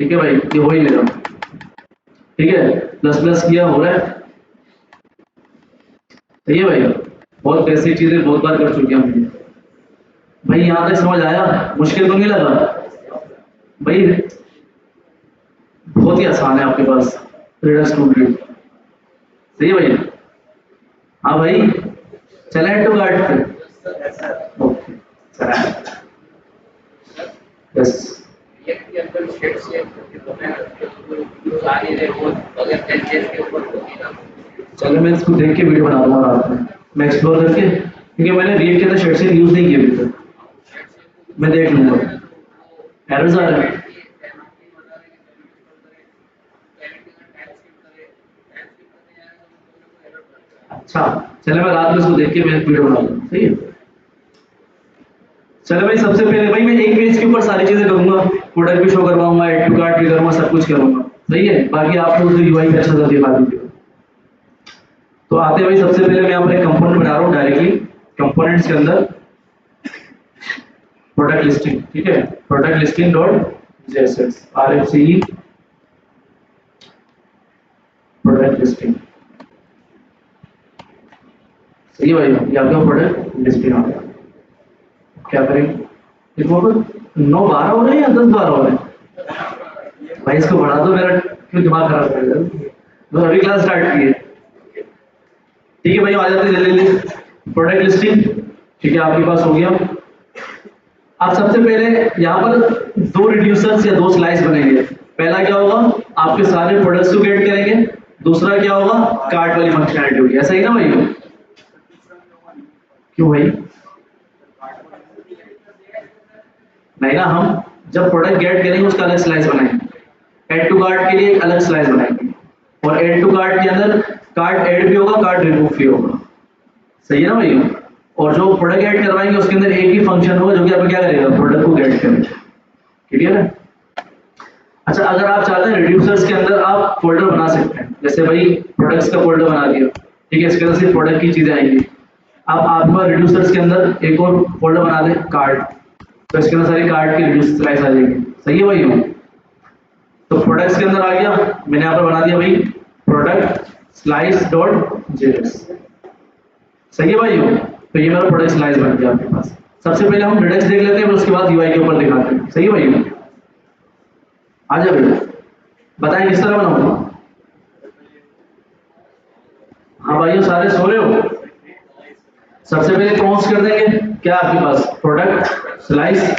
ठीक है भाई, ये हो ही ले रहा हूं। ठीक है, प्लस प्लस किया, हो रहा है। सही है भाई? बहुत बेसिक चीजें बहुत बार कर चुके हैं हम। भाई यहाँ तक समझ आया? मुश्किल तो नहीं लगा? भाई बहुत ही आसान है आपके पास रेडस टू ग्रिड। सही है भाई? हाँ भाई, चले ऐड टू कार्ट पे। Yes sir. ओके, चला। यस। रिएक्ट के अंदर शेड से आ नहीं रहे वो अगर टेंजेस के ऊपर होगी ना। चलो मैं इसको देख के वीडियो बना दूंगा रात में, मैं एक्सप्लोर करके, क्योंकि मैंने रिएक्ट के अंदर शेड से यूज नहीं किया अभी तक, मैं देख लूंगा। एरर्स आ रहे हैं। अच्छा, चलो मैं रात में इसको देख के मैं वीडियो बना दूंगा। सही है? चलो भाई, सबसे पहले भाई मैं एक पेज के ऊपर सारी चीजें करूंगा, प्रोडक्ट भी शो करवाऊंगा, ऐड टू कार्ट भी करूंगा, सब कुछ करूंगा। सही है? बाकी आप लोग यूआई पे अच्छा सा दिखा दीजिए। तो आते हैं भाई, सबसे पहले मैं यहाँ पर एक कंपोनेंट बना रहा हूँ डायरेक्टली कंपोनेंट्स के अंदर, प्रोडक्ट लिस्टिंग। ठीक है? Product listing dot JSX RFCE product listing. सही है भाई? ये आपका प्रोडक्ट लिस्टिंग आ गया। क्या करेंगे इसको? 9-12 हो रहे हैं या 10-12 हो रहे हैं? भाई इसको बढ़ा दो, मेरा क्यों दिमाग खराब कर रहे हो? तो अभी क्लास स्टार्ट की है। ठीक है भाई, आ जाते हैं जल्दी जल्दी। प्रोडक्ट लिस्टिंग, ठीक है, आपके पास हो गया। आप सबसे पहले यहाँ पर दो रिड्यूसर्स या दो स्लाइस बनेंगे। पहला क्या होगा? आपके सारे प्रोडक्ट्स को गेट करेंगे। दूसरा क्या होगा? कार्ट वाली फंक्शनैलिटी होगी। ऐसा ही ना भाई? क्यों भाई? नहीं ना, हम जब प्रोडक्ट गेट करेंगे उसका अलग स्लाइस बनाएंगे। ऐड टू कार्ट के लिए एक अलग स्लाइस बनाएंगे, और ऐड टू कार्ट के अंदर कार्ट ऐड भी होगा, कार्ट रिमूव भी होगा। सही है ना भाई? और जो प्रोडक्ट ऐड करवाएंगे उसके अंदर एक ही फंक्शन होगा जो कि आपको क्या करेगा? प्रोडक्ट को गेट करेगा। क्लियर है? अच्छा, अगर आप चाहते हैं रिड्यूसर्स के अंदर आप फोल्डर बना सकते हैं। जैसे भाई प्रोडक्ट्स का फोल्डर बना दिया, ठीक है, इसके अंदर सिर्फ प्रोडक्ट की चीजें आएंगी। अब आपका रिड्यूसर्स के अंदर एक और फोल्डर बना दें कार्ड, तो इसके अंदर सारी कार्ड की रिड्यूस स्लाइस आ जाएगी। सही है भाई? तो प्रोडक्ट्स के अंदर आ गया, मैंने यहाँ पर बना दिया भाई प्रोडक्ट स्लाइस डॉट जेएस। सही है भाई? तो ये मेरा प्रोडक्ट स्लाइस बन गया आपके पास। सबसे पहले हम रिडक्स देख लेते हैं, फिर उसके बाद यूआई के ऊपर दिखाते हैं। सही है भाई? आ जाओ बेटा, बताएं किस तरह बनाऊंगा। हाँ भाइयों, सारे सो रहे हो? सबसे पहले कॉन्स कर देंगे। क्या आपके पास? Product slice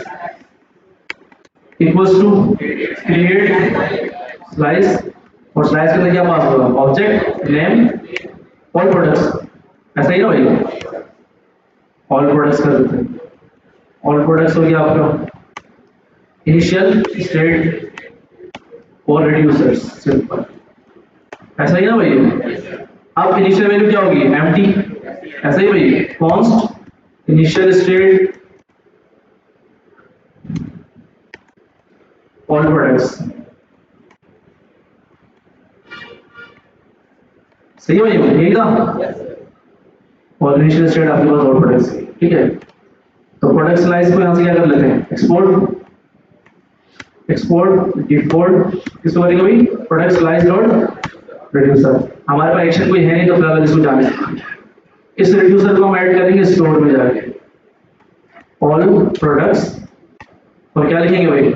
equals to create slice, और स्लाइस के अंदर क्या पास होगा? Object name all products. ऐसा ही ना भाई? ऑल प्रोडक्ट्स कर देते हैं। ऑल प्रोडक्ट्स हो गया आपका इनिशियल स्टेट और रिड्यूसर्स, सिंपल। ऐसा ही ना भाई? अब इनिशियल वैल्यू क्या होगी? एम्प्टी। ऐसा ही भाई? Const initial state all products. सही है भाई? यही था। और इनिशियल स्टेट आपके पास ऑल प्रोडक्ट्स। ठीक है, तो प्रोडक्ट स्लाइस को यहां से क्या कर लेते हैं? एक्सपोर्ट डिफॉल्ट किसको करेंगे भाई? Product slice dot reducer. हमारे पास एक्शन कोई है नहीं तो फिलहाल इसको जाने। इस रिड्यूसर को हम ऐड करेंगे स्टोर में जाके ऑल प्रोडक्ट्स, और क्या लिखेंगे भाई?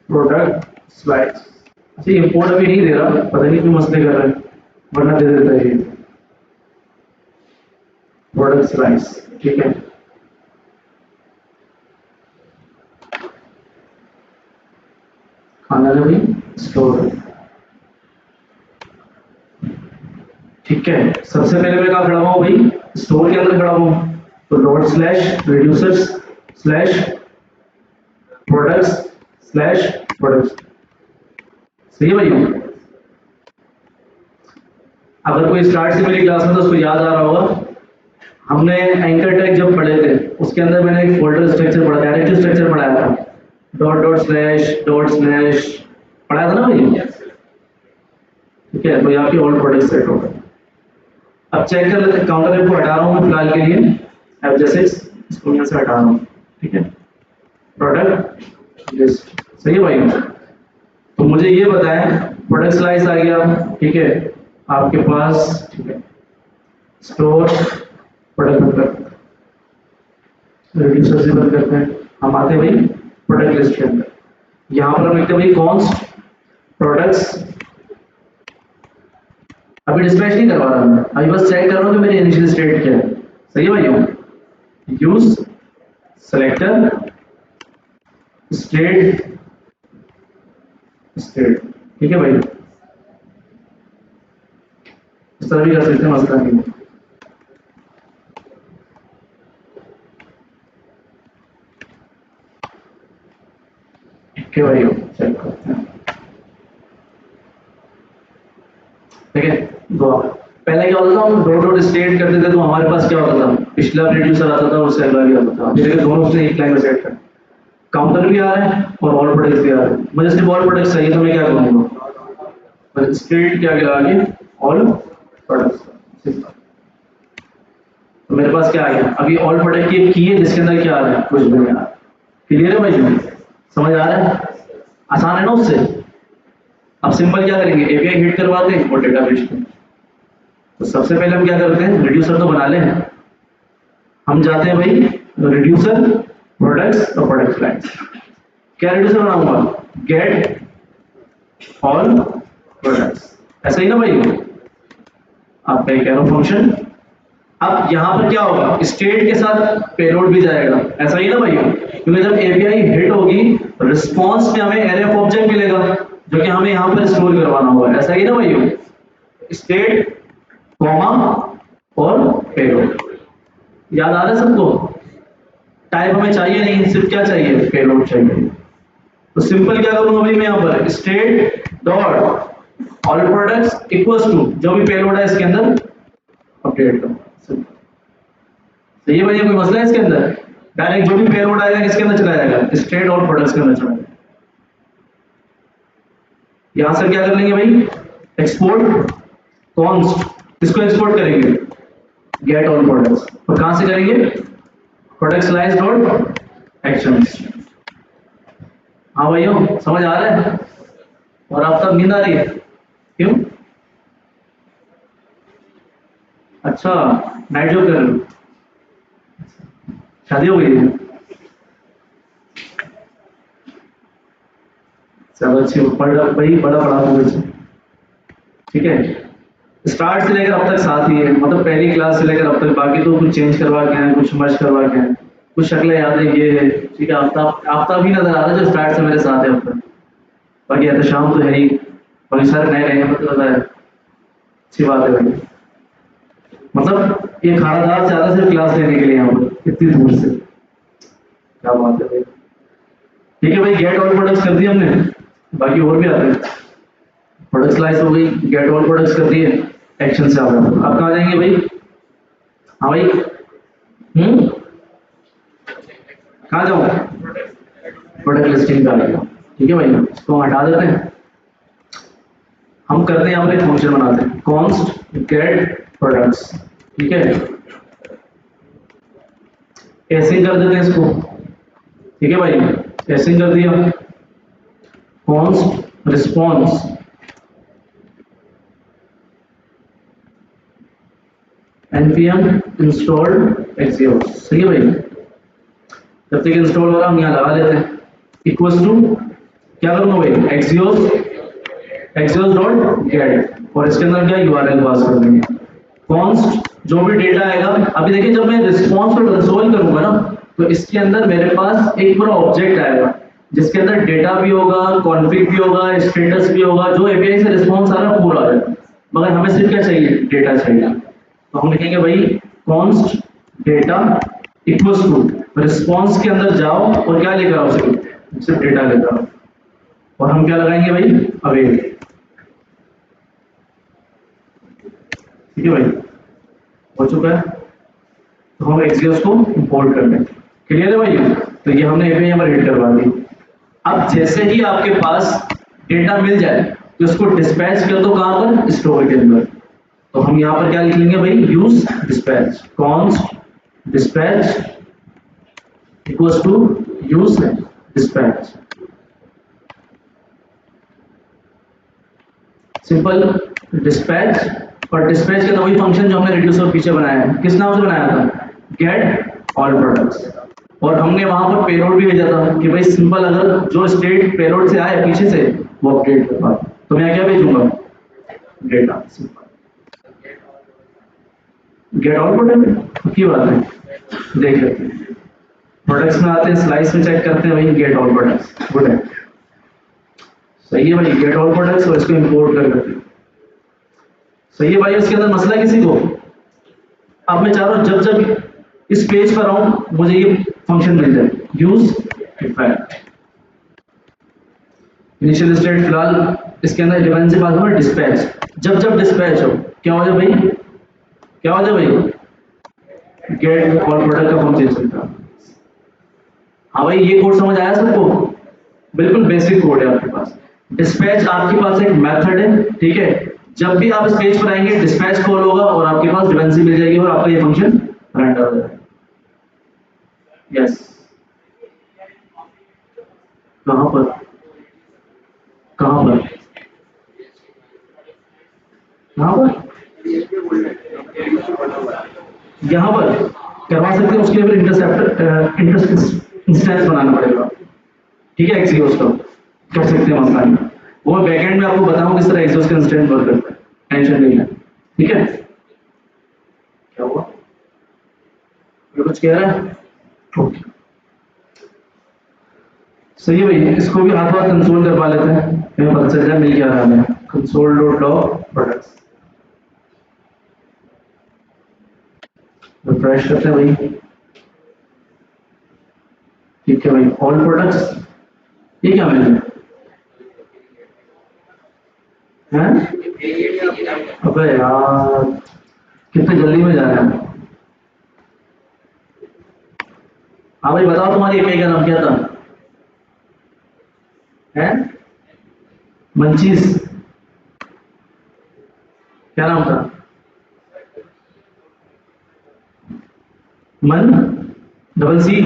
Product slice. अच्छा, इंपोर्ट अभी नहीं दे रहा, पता नहीं क्यों मसले कर रहा है, वरना दे देता है ये प्रोडक्ट स्लाइस। ठीक है, खाना भाई स्टोर। ठीक है, सबसे पहले मैं कहाँ खड़ा हुआ भाई? स्टोर के अंदर खड़ा हूँ। तो dot slash reducers slash products slash products. सही है भाई? अगर कोई स्टार्ट से मेरी क्लास में तो उसको याद आ रहा होगा, हमने एंकर टैग जब पढ़े थे उसके अंदर मैंने एक फोल्डर स्ट्रक्चर पढ़ा, डायरेक्टरी स्ट्रक्चर पढ़ाया था। डॉट डॉट स्लैश पढ़ाया था ना भाई? ठीक है, तो यहाँ पे ऑल प्रोडक्ट सेट होगा। अब चेक कर लेते हैं, काउंटर को हटा रहा हूँ मैं फिलहाल के लिए, F6 इसको यहाँ से हटा रहा हूँ। ठीक है, प्रोडक्ट लिस्ट। सही है भाई? तो मुझे ये बताएं, प्रोडक्ट स्लाइस आ गया, ठीक है आपके पास। ठीक है, स्टोर प्रोडक्ट रिड्यूसर से बंद करते हैं। हम आते हैं भाई प्रोडक्ट लिस्ट के अंदर, यहाँ पर हम लिखते हैं भाई कॉन्स्ट प्रोडक्ट्स। अभी डिस्पैच नहीं करवा रहा मैं, अभी बस चेक कर रहा हूँ कि मेरी इनिशियल स्टेट क्या है। सही है भाई, यूज सेलेक्टर स्टेट स्टेट, ठीक है भाई, इस तरह भी कर सकते हैं, मसला नहीं है। ठीक है भाई, चेक करते हैं। ठीक है, दो पहले क्या होता था, हम डॉट डॉट स्टेट करते थे तो हमारे पास क्या होता था, पिछला रिड्यूसर आता था, उससे अगला भी आता था। अभी देखिए दोनों से एक लाइन में सेट कर, काउंटर भी आ रहा है और ऑल प्रोडक्ट्स भी आ रहे हैं। मुझे सिर्फ ऑल प्रोडक्ट्स चाहिए तो मैं क्या करूँगा, स्टेट क्या क्या आगे ऑल प्रोडक्ट्स। तो मेरे पास क्या आ गया, अभी ऑल प्रोडक्ट की एक की है जिसके अंदर क्या आ रहा है, कुछ भी नहीं आ रहा। क्लियर है भाई, समझ आ रहा है, आसान है ना उससे। अब सिंपल क्या करेंगे, एपीआई हिट करवाते हैं और डेटा भेजते हैं। तो सबसे पहले हम क्या करते हैं, रिड्यूसर तो बना लें, हम जाते हैं भाई रिड्यूसर प्रोडक्ट्स और प्रोडक्ट लाइन्स। क्या रिड्यूसर बनाऊंगा, गेट ऑल प्रोडक्ट्स, ऐसा ही ना भाई, आपका एक एरो फंक्शन। अब यहाँ पर क्या होगा, स्टेट के साथ पेलोड भी जाएगा, ऐसा ही ना भाई, क्योंकि जब एपीआई हिट होगी रिस्पॉन्स में हमें एरे ऑफ ऑब्जेक्ट मिलेगा जो कि हमें यहाँ पर स्टोर करवाना होगा, ऐसा ही ना भाई, स्टेट कॉमा और पेलोड। याद आ रहा है सबको, टाइप हमें चाहिए नहीं, सिर्फ क्या चाहिए, पेलोड चाहिए। तो सिंपल क्या करूंगा भाई, मैं यहाँ पर state dot all products equals to जो भी पेलोड है इसके अंदर अपडेट करूँ। सही है भाई, कोई मसला है इसके अंदर, डायरेक्ट जो भी पेलोड आएगा किसके अंदर चला जाएगा, स्टेट और प्रोडक्ट्स के अंदर चला जाएगा। यहां से क्या कर लेंगे भाई, एक्सपोर्ट कॉन्स्ट, किसको एक्सपोर्ट करेंगे, गेट ऑल प्रोडक्ट्स, और कहां से करेंगे, प्रोडक्ट स्लाइस डॉट एक्शंस। हाँ भाइयों समझ आ रहा है, और आप तब नींद आ रही है क्यों, अच्छा नाइट जॉब कर रहे हो, शादी हो गई है, चलो अच्छी पढ़ भाई, बड़ा पढ़ा मुझे, ठीक है। स्टार्ट से लेकर अब तक साथ ही है, मतलब पहली क्लास से लेकर अब तक, बाकी तो कुछ चेंज करवा के हैं, कुछ मर्ज करवा के हैं, कुछ शक्लें याद है, ये है, ठीक है। आफ्ताब भी नजर आ रहा है जो स्टार्ट से मेरे साथ है अब तक, बाकी एहतशाम तो है ही, बाकी सारे नए रहेंगे, मतलब है अच्छी बात है भाई। मतलब ये खानादार ज्यादा सिर्फ क्लास लेने के लिए यहाँ पर इतनी दूर से, क्या बात है भाई। ठीक है भाई, गेट ऑल प्रोडक्ट्स कर दिए हमने, बाकी और भी आते हैं, प्रोडक्ट स्लाइस हो गई, गेट ऑल प्रोडक्ट्स कर दिए, एक्शन से आ रहा है। अब कहाँ जाएंगे भाई, हाँ भाई, कहाँ जाऊँ, प्रोडक्ट लिस्टिंग पे आ गया, ठीक है भाई, इसको हटा देते हैं। हम करते हैं यहाँ पर एक फंक्शन बनाते हैं, कॉन्स्ट गेट प्रोडक्ट्स, ठीक है, ऐसे कर देते हैं इसको, ठीक है भाई, ऐसे कर दिया, const response npm installed axios, सही है भाई, जब तक इंस्टॉल हो रहा हम यहाँ लगा लेते हैं, इक्वल्स टू क्या करूँगा भाई, axios डॉट गेट, और इसके अंदर क्या यूआरएल पास कर देंगे, कॉन्स्ट जो भी डेटा आएगा। अभी देखिए जब मैं रिस्पॉन्स को रिजोल्व करूंगा ना, तो इसके अंदर मेरे पास एक पूरा ऑब्जेक्ट आएगा जिसके अंदर डेटा भी होगा, कॉन्फिग भी होगा, स्टेटस भी होगा, जो एपीआई से रिस्पॉन्स आ रहा है पूरा है, मगर हमें सिर्फ क्या चाहिए, डेटा चाहिए। तो हम लिखेंगे भाई const data equals to, response के अंदर जाओ और क्या लेकर आओ, सिर्फ डेटा लेकर आओ, और हम क्या लगाएंगे भाई, अवेल, ठीक है भाई, हो चुका है। तो हम एक्सियोस को इंपोर्ट कर लें, क्लियर है भाई, तो ये हमने एपीआई यहाँ पर हिट करवा दी। अब जैसे ही आपके पास डेटा मिल जाए तो इसको डिस्पैच कर दो, कहां पर, स्टोर के अंदर। तो हम यहाँ पर क्या लिख लेंगे भाई, use dispatch, const dispatch equals to use dispatch, simple dispatch. और डिस्पैच के वही फंक्शन जो हमने रिड्यूसर पीछे बनाया है, किस नाम से बनाया था, गेट ऑल प्रोडक्ट्स, और हमने वहां पर पेलोड भी भेजा था कि भाई सिंपल अगर जो स्टेट पेलोड से आए पीछे से वो अपडेट कर पाए, तो मैं क्या भेजूंगा, data simple get all product की बात है। देख लेते हैं प्रोडक्ट्स में आते हैं, स्लाइस में चेक करते हैं भाई गेट ऑल प्रोडक्ट्स, गुड है, सही है भाई, गेट ऑल प्रोडक्ट्स और इसको इंपोर्ट कर लेते हैं। सही है भाई, इसके अंदर मसला किसी को, अब मैं चाह रहा हूं जब जब इस पेज पर आऊं मुझे ये फंक्शन मिल जाए, यूज इफेक्ट इनिशियल स्टेट, फिलहाल इसके अंदर डिफरेंस से बात हो डिस्पैच, जब जब डिस्पैच हो क्या हो जाए भाई, क्या हो जाए भाई, गेट ऑल प्रोडक्ट का फॉर्म चेंज करता है। हाँ भाई ये कोड समझ आया सबको, बिल्कुल बेसिक कोड है आपके पास। डिस्पैच आपके पास एक मेथड है, ठीक है, जब भी आप इस पेज पर आएंगे डिस्पैच कॉल होगा और आपके पास डिपेंडेंसी मिल जाएगी और आपका ये फंक्शन रेंडर हो जाएगा। यस, कहां पर, कहां पर, कहां पर, यहां पर करवा सकते हैं, उसके लिए फिर इंटरसेप्टर इंस्टेंस बनाना पड़ेगा, ठीक है, एक्सियोस का कर सकते हैं मसला नहीं, वो मैं बैकएंड में आपको बताऊं किस तरह एक्सियोस का इंस्टेंस वर्क करता है, टेंशन नहीं है, ठीक है। क्या हुआ, ये कुछ कह रहा है, ओके सही है भाई, इसको भी हाथ हाथ कंसोल करवा लेते हैं, हमें पता चल जाए मिल क्या रहा है, console dot log products, refresh करते हैं भाई, ठीक है भाई, ऑल प्रोडक्ट्स, ये क्या मिल रहा है, अबे यार कितने जल्दी में जा रहे हैं। हाँ भाई बताओ तुम्हारी एपीआई का नाम क्या था, है मंचीज, क्या नाम था, मन double C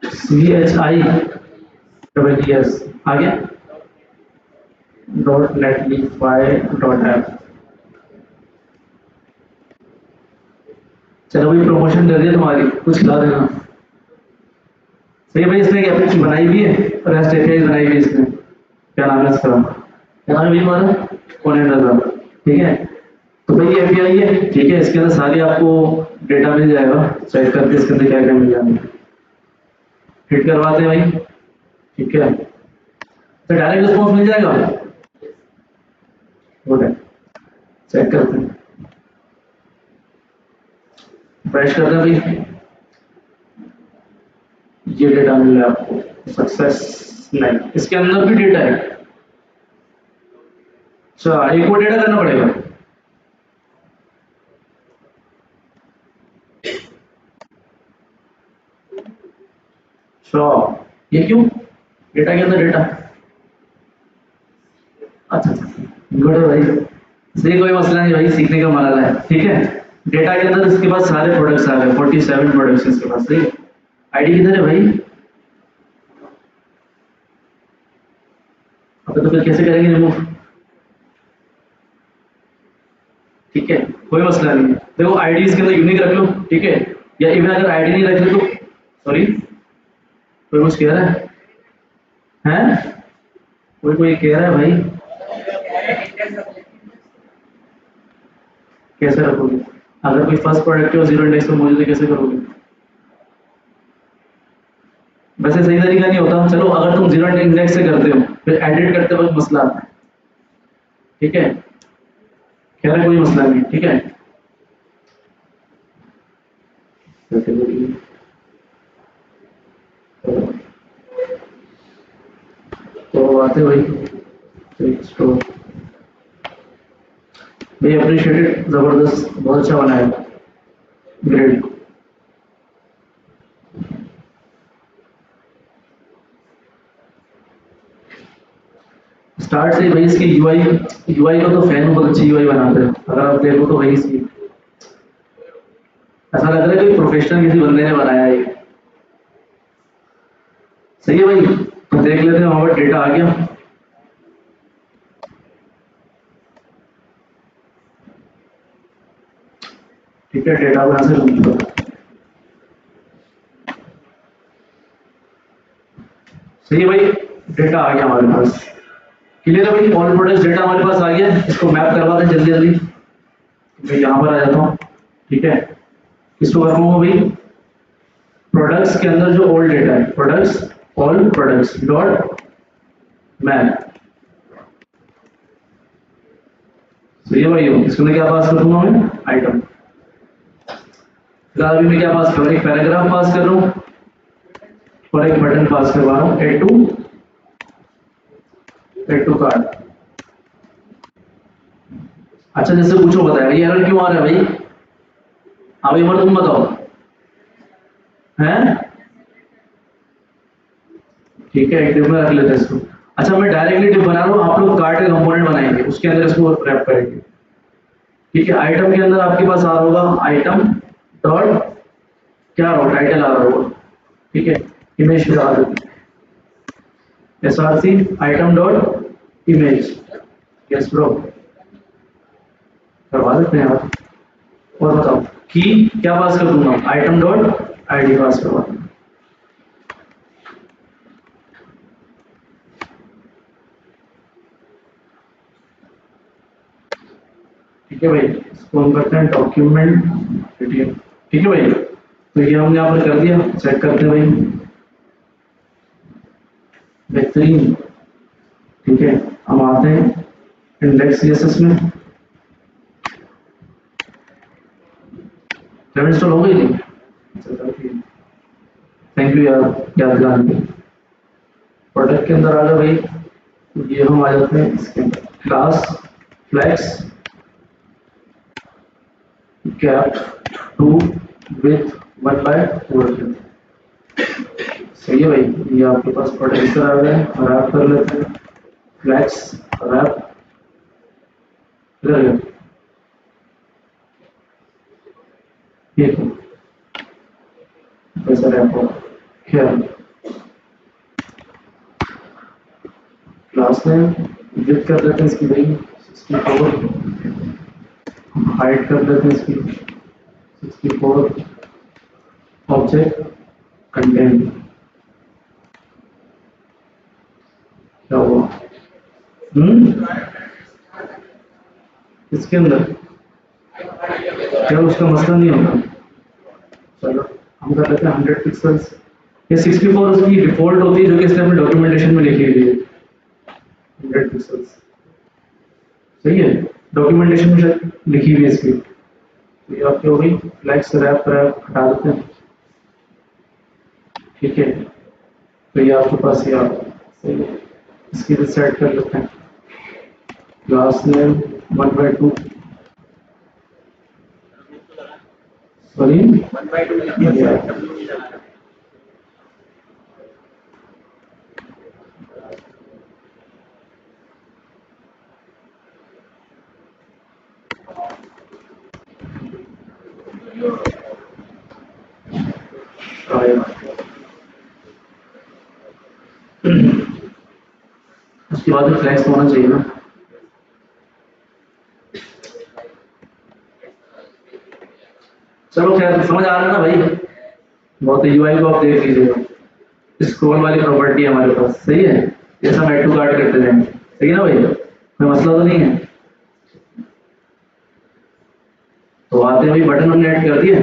C H I double T S, आगे डॉट नेटलीफाई डॉट ऐप, चलो भाई प्रमोशन कर दिया तुम्हारी, कुछ खिला देना। सही भाई, इसने एक एप्लीकेशन बनाई भी है, रेस्ट एपीआई बनाई भी है इसने, क्या नाम है इसका, क्या नाम है हमारा, कॉन्टेंट, ठीक है। तो भाई ये एपीआई है, ठीक है, इसके अंदर सारी आपको डेटा मिल जाएगा, चेक करके इसके अंदर क्या क्या मिल जाएगा, हिट करवाते हैं भाई, ठीक है, तो डायरेक्ट रिस्पॉन्स मिल जाएगा, गुड है, चेक करते हैं, फ्रेश करते हैं भाई, ये डेटा मिल रहा है आपको, सक्सेस लाइन, इसके अंदर भी डेटा है, अच्छा एक और डेटा करना पड़ेगा, अच्छा ये क्यों, डेटा के अंदर डेटा, अच्छा अच्छा, गुड है भाई, सही, कोई मसला नहीं भाई, सीखने का मरहला है, ठीक है। डेटा के अंदर इसके पास सारे प्रोडक्ट्स आ गए, 47 प्रोडक्ट्स इसके पास, सही, आईडी किधर है भाई, अब तो फिर कैसे करेंगे रिमूव, ठीक है, कोई मसला नहीं है, देखो आईडी इसके अंदर यूनिक रख लो, ठीक है, या इवन अगर आईडी नहीं रख लो तो, सॉरी कोई कुछ कह रहा है, कोई कोई कह रहा है भाई, कैसे रखोगे, अगर कोई फर्स्ट प्रोडक्ट है जीरो इंडेक्स पे मौजूद है कैसे करोगे, वैसे सही तरीका नहीं होता, चलो अगर तुम जीरो इंडेक्स से करते हो फिर एडिट करते वक्त मसला आता है, ठीक है, खैर कोई मसला नहीं, ठीक है, तो आते भाई स्टोर, भाई अप्रिशिएटेड, जबरदस्त, बहुत अच्छा बनाया, ग्रेट, स्टार्ट से ही भाई इसकी यूआई, यूआई को तो फैन बहुत अच्छी यूआई बनाते हैं, अगर आप देखो तो भाई इसकी ऐसा लग रहा है कि प्रोफेशनल किसी बंदे ने बनाया है ये, सही है भाई, तो देख लेते हैं वहां पर डेटा आ गया, ठीक है, डेटा को यहाँ से remove करो। सही है भाई, डेटा आ गया हमारे पास। क्लियर है भाई, ऑल प्रोडक्ट्स डेटा हमारे पास आ गया। इसको मैप करवा दें जल्दी जल्दी। मैं यहाँ पर आ जाता हूँ, ठीक है। किसको करवाऊंगा भाई, प्रोडक्ट्स के अंदर जो ऑल डेटा है, products all products dot map. सही है भाई, इसको मैं क्या पास करूंगा, मैं आइटम। फिलहाल अभी मैं क्या पास कर रहा हूँ, एक पैराग्राफ पास कर रहा हूँ और एक बटन पास करवा रहा हूँ, एड टू कार्ड। अच्छा जैसे पूछो, बताया ये एरर क्यों आ रहा है भाई, अब एक बार तुम बताओ, हैं? ठीक है, एक डिप में रख लेते हैं इसको। अच्छा मैं डायरेक्टली डिप बना रहा हूँ, आप लोग कार्ड का कंपोनेंट बनाएंगे, उसके अंदर इसको रैप करेंगे। ठीक है, आइटम के अंदर आपके पास आ रहा होगा आइटम डॉट, क्या रहा होगा, टाइटल आ रहा होगा, ठीक है। इमेज पे आ देते SRC item dot image, yes bro, करवा देते हैं आप। और बताओ की क्या पास कर दूंगा, आइटम डॉट आईडी पास करवा दूंगा। ठीक है भाई, इसको हम करते हैं डॉक्यूमेंट डिटेल। ठीक है भाई, तो ये हमने यहाँ पर कर दिया, चेक करते हैं भाई, बेहतरीन। ठीक है, हम आते हैं इंडेक्स सीएसएस में, जब इंस्टॉल हो गई थी। थैंक यू यार, याद दिलाने के। प्रोडक्ट के अंदर आ जाओ भाई, ये हम आ जाते हैं इसके अंदर, क्लास फ्लेक्स कैप 2 विथ 1/4। सही है भाई, ये आपके पास प्रोडक्ट आ गए, रैप कर लेते हैं, फ्लेक्स रैप इधर, ठीक है, कैसा रैप हो क्या, क्लास में विथ कर देते हैं इसकी भाई 64, हाइट कर देते हैं इसकी 64, ऑब्जेक्ट कंटेंट, क्या हुआ, इसके अंदर क्या उसका मसला नहीं होगा। चलो हम कर लेते हैं 100 पिक्सल्स, ये 64 उसकी डिफॉल्ट होती है, जो कि इसने अपने डॉक्यूमेंटेशन में लिखी हुई है 100 पिक्सल्स। सही है, डॉक्यूमेंटेशन में शायद लिखी हुई है इसकी। तो ये आपकी हो गई फ्लैक्स रैप, रैप हटा देते हैं। ठीक है, तो ये आपके पास ये आप सही है, इसकी भी सेट कर लेते हैं, क्लास नेम 1/2, सॉरी 1/2 उसके बाद फ्लैक्स होना चाहिए ना। चलो खैर, समझ आ रहा है ना भाई, बहुत यूआई को आप देख लीजिएगा, स्क्रॉल वाली प्रॉपर्टी है हमारे पास। सही है, जैसा हम ऐड टू कार्ट करते जाएंगे। सही है ना भाई, कोई मसला तो नहीं है। तो आते भाई, बटन हमने ऐड कर दिए,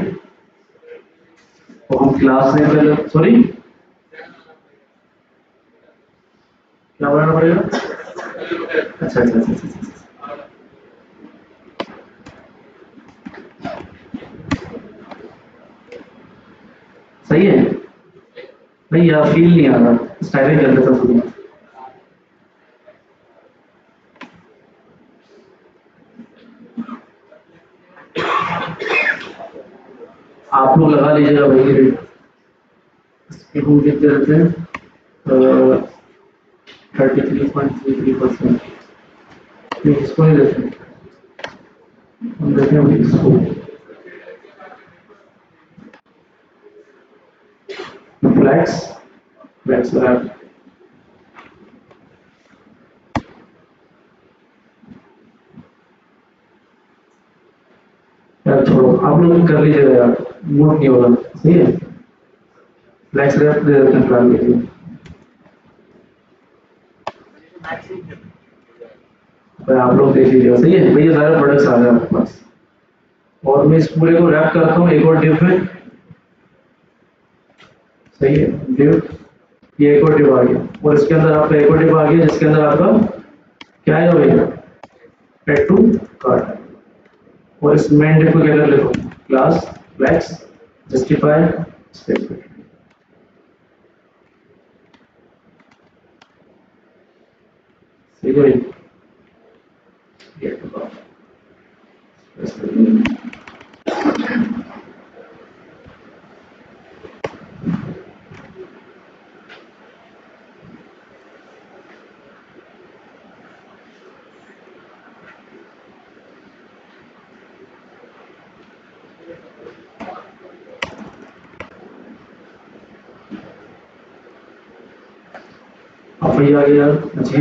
तो हम क्लास में कर, सॉरी क्या बनाना पड़ेगा, अच्छा अच्छा अच्छा अच्छा, सही है नहीं यार, फील नहीं आ रहा, स्टाइलिंग कर देता थोड़ी। आप लोग लगा लीजिएगा भाई रेट, इसके हम कितने रहते हैं 33.33%। इसको नहीं देते, हम देते हैं भाई इसको, फ्लैक्स फ्लैक्स रैप। यार छोड़ो, आप लोग कर लीजिएगा यार, मूड नहीं होगा। सही है, फ्लैक्स रैप दे देते हैं फिलहाल के लिए। भाई आप लोग देख लीजिएगा, सही है भाई, ये सारे प्रोडक्ट्स आ गए आपके पास। और मैं इस पूरे को रैप करता हूँ एक और डिव में, सही है डिव, ये एक और डिव आ गया, और इसके अंदर आपका एक और डिव आ गया जिसके अंदर आपका क्या है भैया, एड टू कार्ट। और इस मेन डिव को क्या कर लिखो, क्लास फ्लेक्स जस्टिफाई स्पेसिफिक, सही है भाई। अब ये आ गया अच्छी,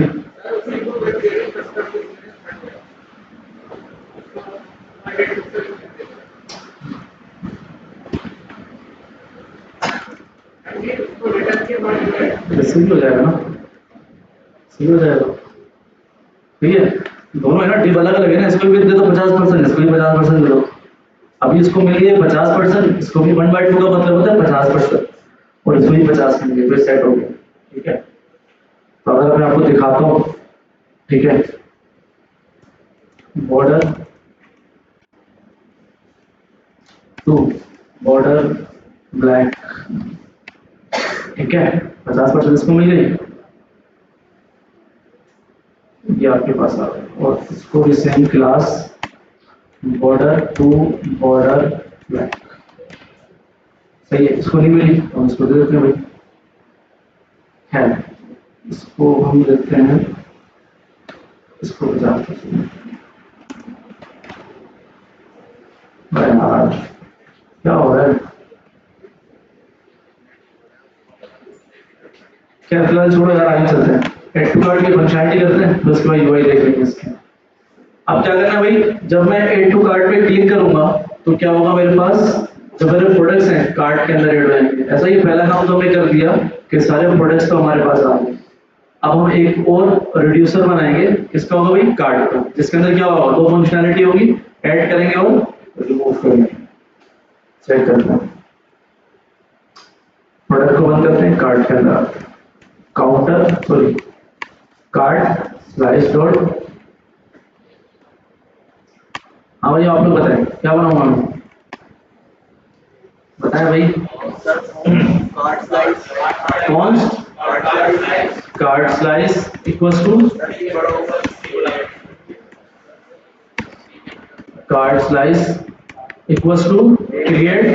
सही हो जाएगा ना, सही हो जाएगा, ठीक है। दोनों है ना, डिप अलग अलग है ना, इसको भी दे दो 50%, इसको भी 50% दे दो। अभी इसको मिली है 50%, इसको भी 1/2 का मतलब होता है 50%, और इसको भी 50 मिल गए, तो सेट हो गया, ठीक है। तो अगर मैं आपको दिखाता हूँ, ठीक है, बॉर्डर टू बॉर्डर ब्लैक, ठीक है, 50% इसको मिल गई, ये आपके पास आ गया। और इसको भी same class border to border black, सही है, इसको नहीं मिली तो हम इसको दे देते हैं भाई, है, इसको हम देते हैं, इसको 50%। यार क्या हो रहा है, क्या फिलहाल छोड़ो यार, आगे चलते हैं, एड टू कार्ट की फंक्शनलिटी करते हैं, तो उसके बाद यूआई देख लेंगे इसके। अब क्या करना है भाई, जब मैं एड टू कार्ट पे क्लिक करूंगा तो क्या होगा मेरे पास, जो मेरे प्रोडक्ट्स हैं कार्ट के अंदर ऐड हो जाएंगे। ऐसा ही पहला काम तो हमने कर दिया कि सारे प्रोडक्ट्स तो हमारे पास आ गए। अब हम एक और रिड्यूसर बनाएंगे, किसका होगा भाई, कार्ट का, जिसके अंदर क्या होगा, दो फंक्शनैलिटी होगी, ऐड करेंगे और रिमूव करेंगे। चेक करते हैं, प्रोडक्ट को बंद करते हैं, कार्ट के अंदर आते हैं, counter sorry cart slice dot, हाँ भाई आप लोग बताएं क्या बनाऊंगा मैं, बताएं भाई। Const cart slice equals to cart slice equals to create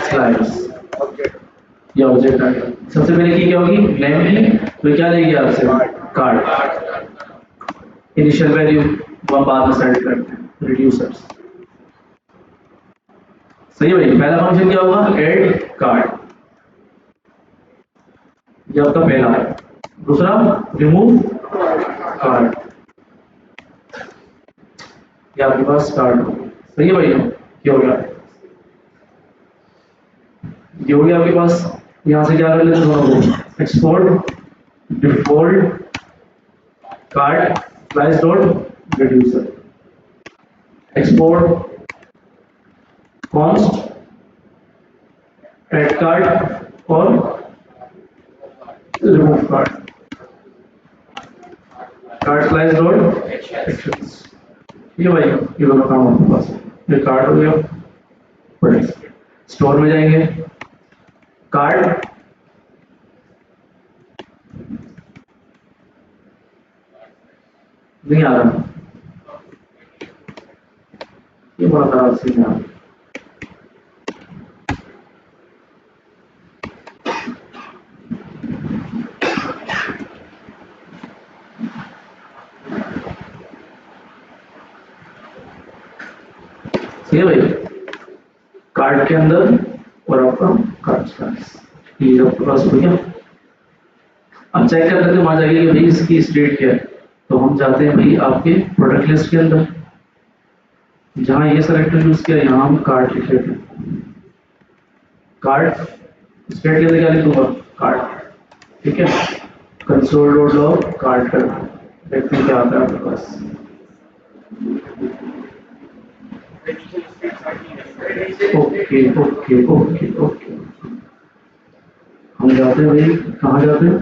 slice, ये ऑब्जेक्ट आ गया। सबसे पहले की क्या होगी, नेम की, तो क्या लेगी आपसे, कार्ट, इनिशियल वैल्यू वो हम बाद में सेट करते हैं, रिड्यूसर्स, सही है भाई। पहला फंक्शन क्या होगा, ऐड कार्ट, ये आपका पहला है। दूसरा रिमूव कार्ट, ये आपके पास कार्ट हो गया, सही है भाई, ये हो गया, ये हो गया आपके पास। यहां से क्या कर लेते हैं दोनों को, export default cart slice dot reducer, export const add cart और remove cart, cart slice dot actions, ये भाई ये दोनों काम आपके पास है। ये कार्ड हो गया, प्रोडक्ट स्टोर में जाएंगे, कार्ड नहीं आ रहा, ये बड़ा खराब सीन है, सही है भाई, कार्ड के अंदर और आपका कार्ड स्लाइस, ये आपके पास हो गया। अब चेक कर लेते हैं, वहां जाएगी कि भाई इसकी स्टेट क्या है, तो हम जाते हैं भाई आपके प्रोडक्ट लिस्ट के अंदर, जहां ये सेलेक्टर यूज किया यहां हम कार्ड लिख लेते हैं, कार्ड स्टेट के अंदर क्या लिखूंगा, कार्ड, ठीक है। कंसोल डॉट लॉग कार्ड करना, देखते हैं क्या आता है आपके पास। इनिशियल स्टेट्स आती है। ओके ओके ओके ओके, हम जाते हैं भाई, कहाँ जाते हैं,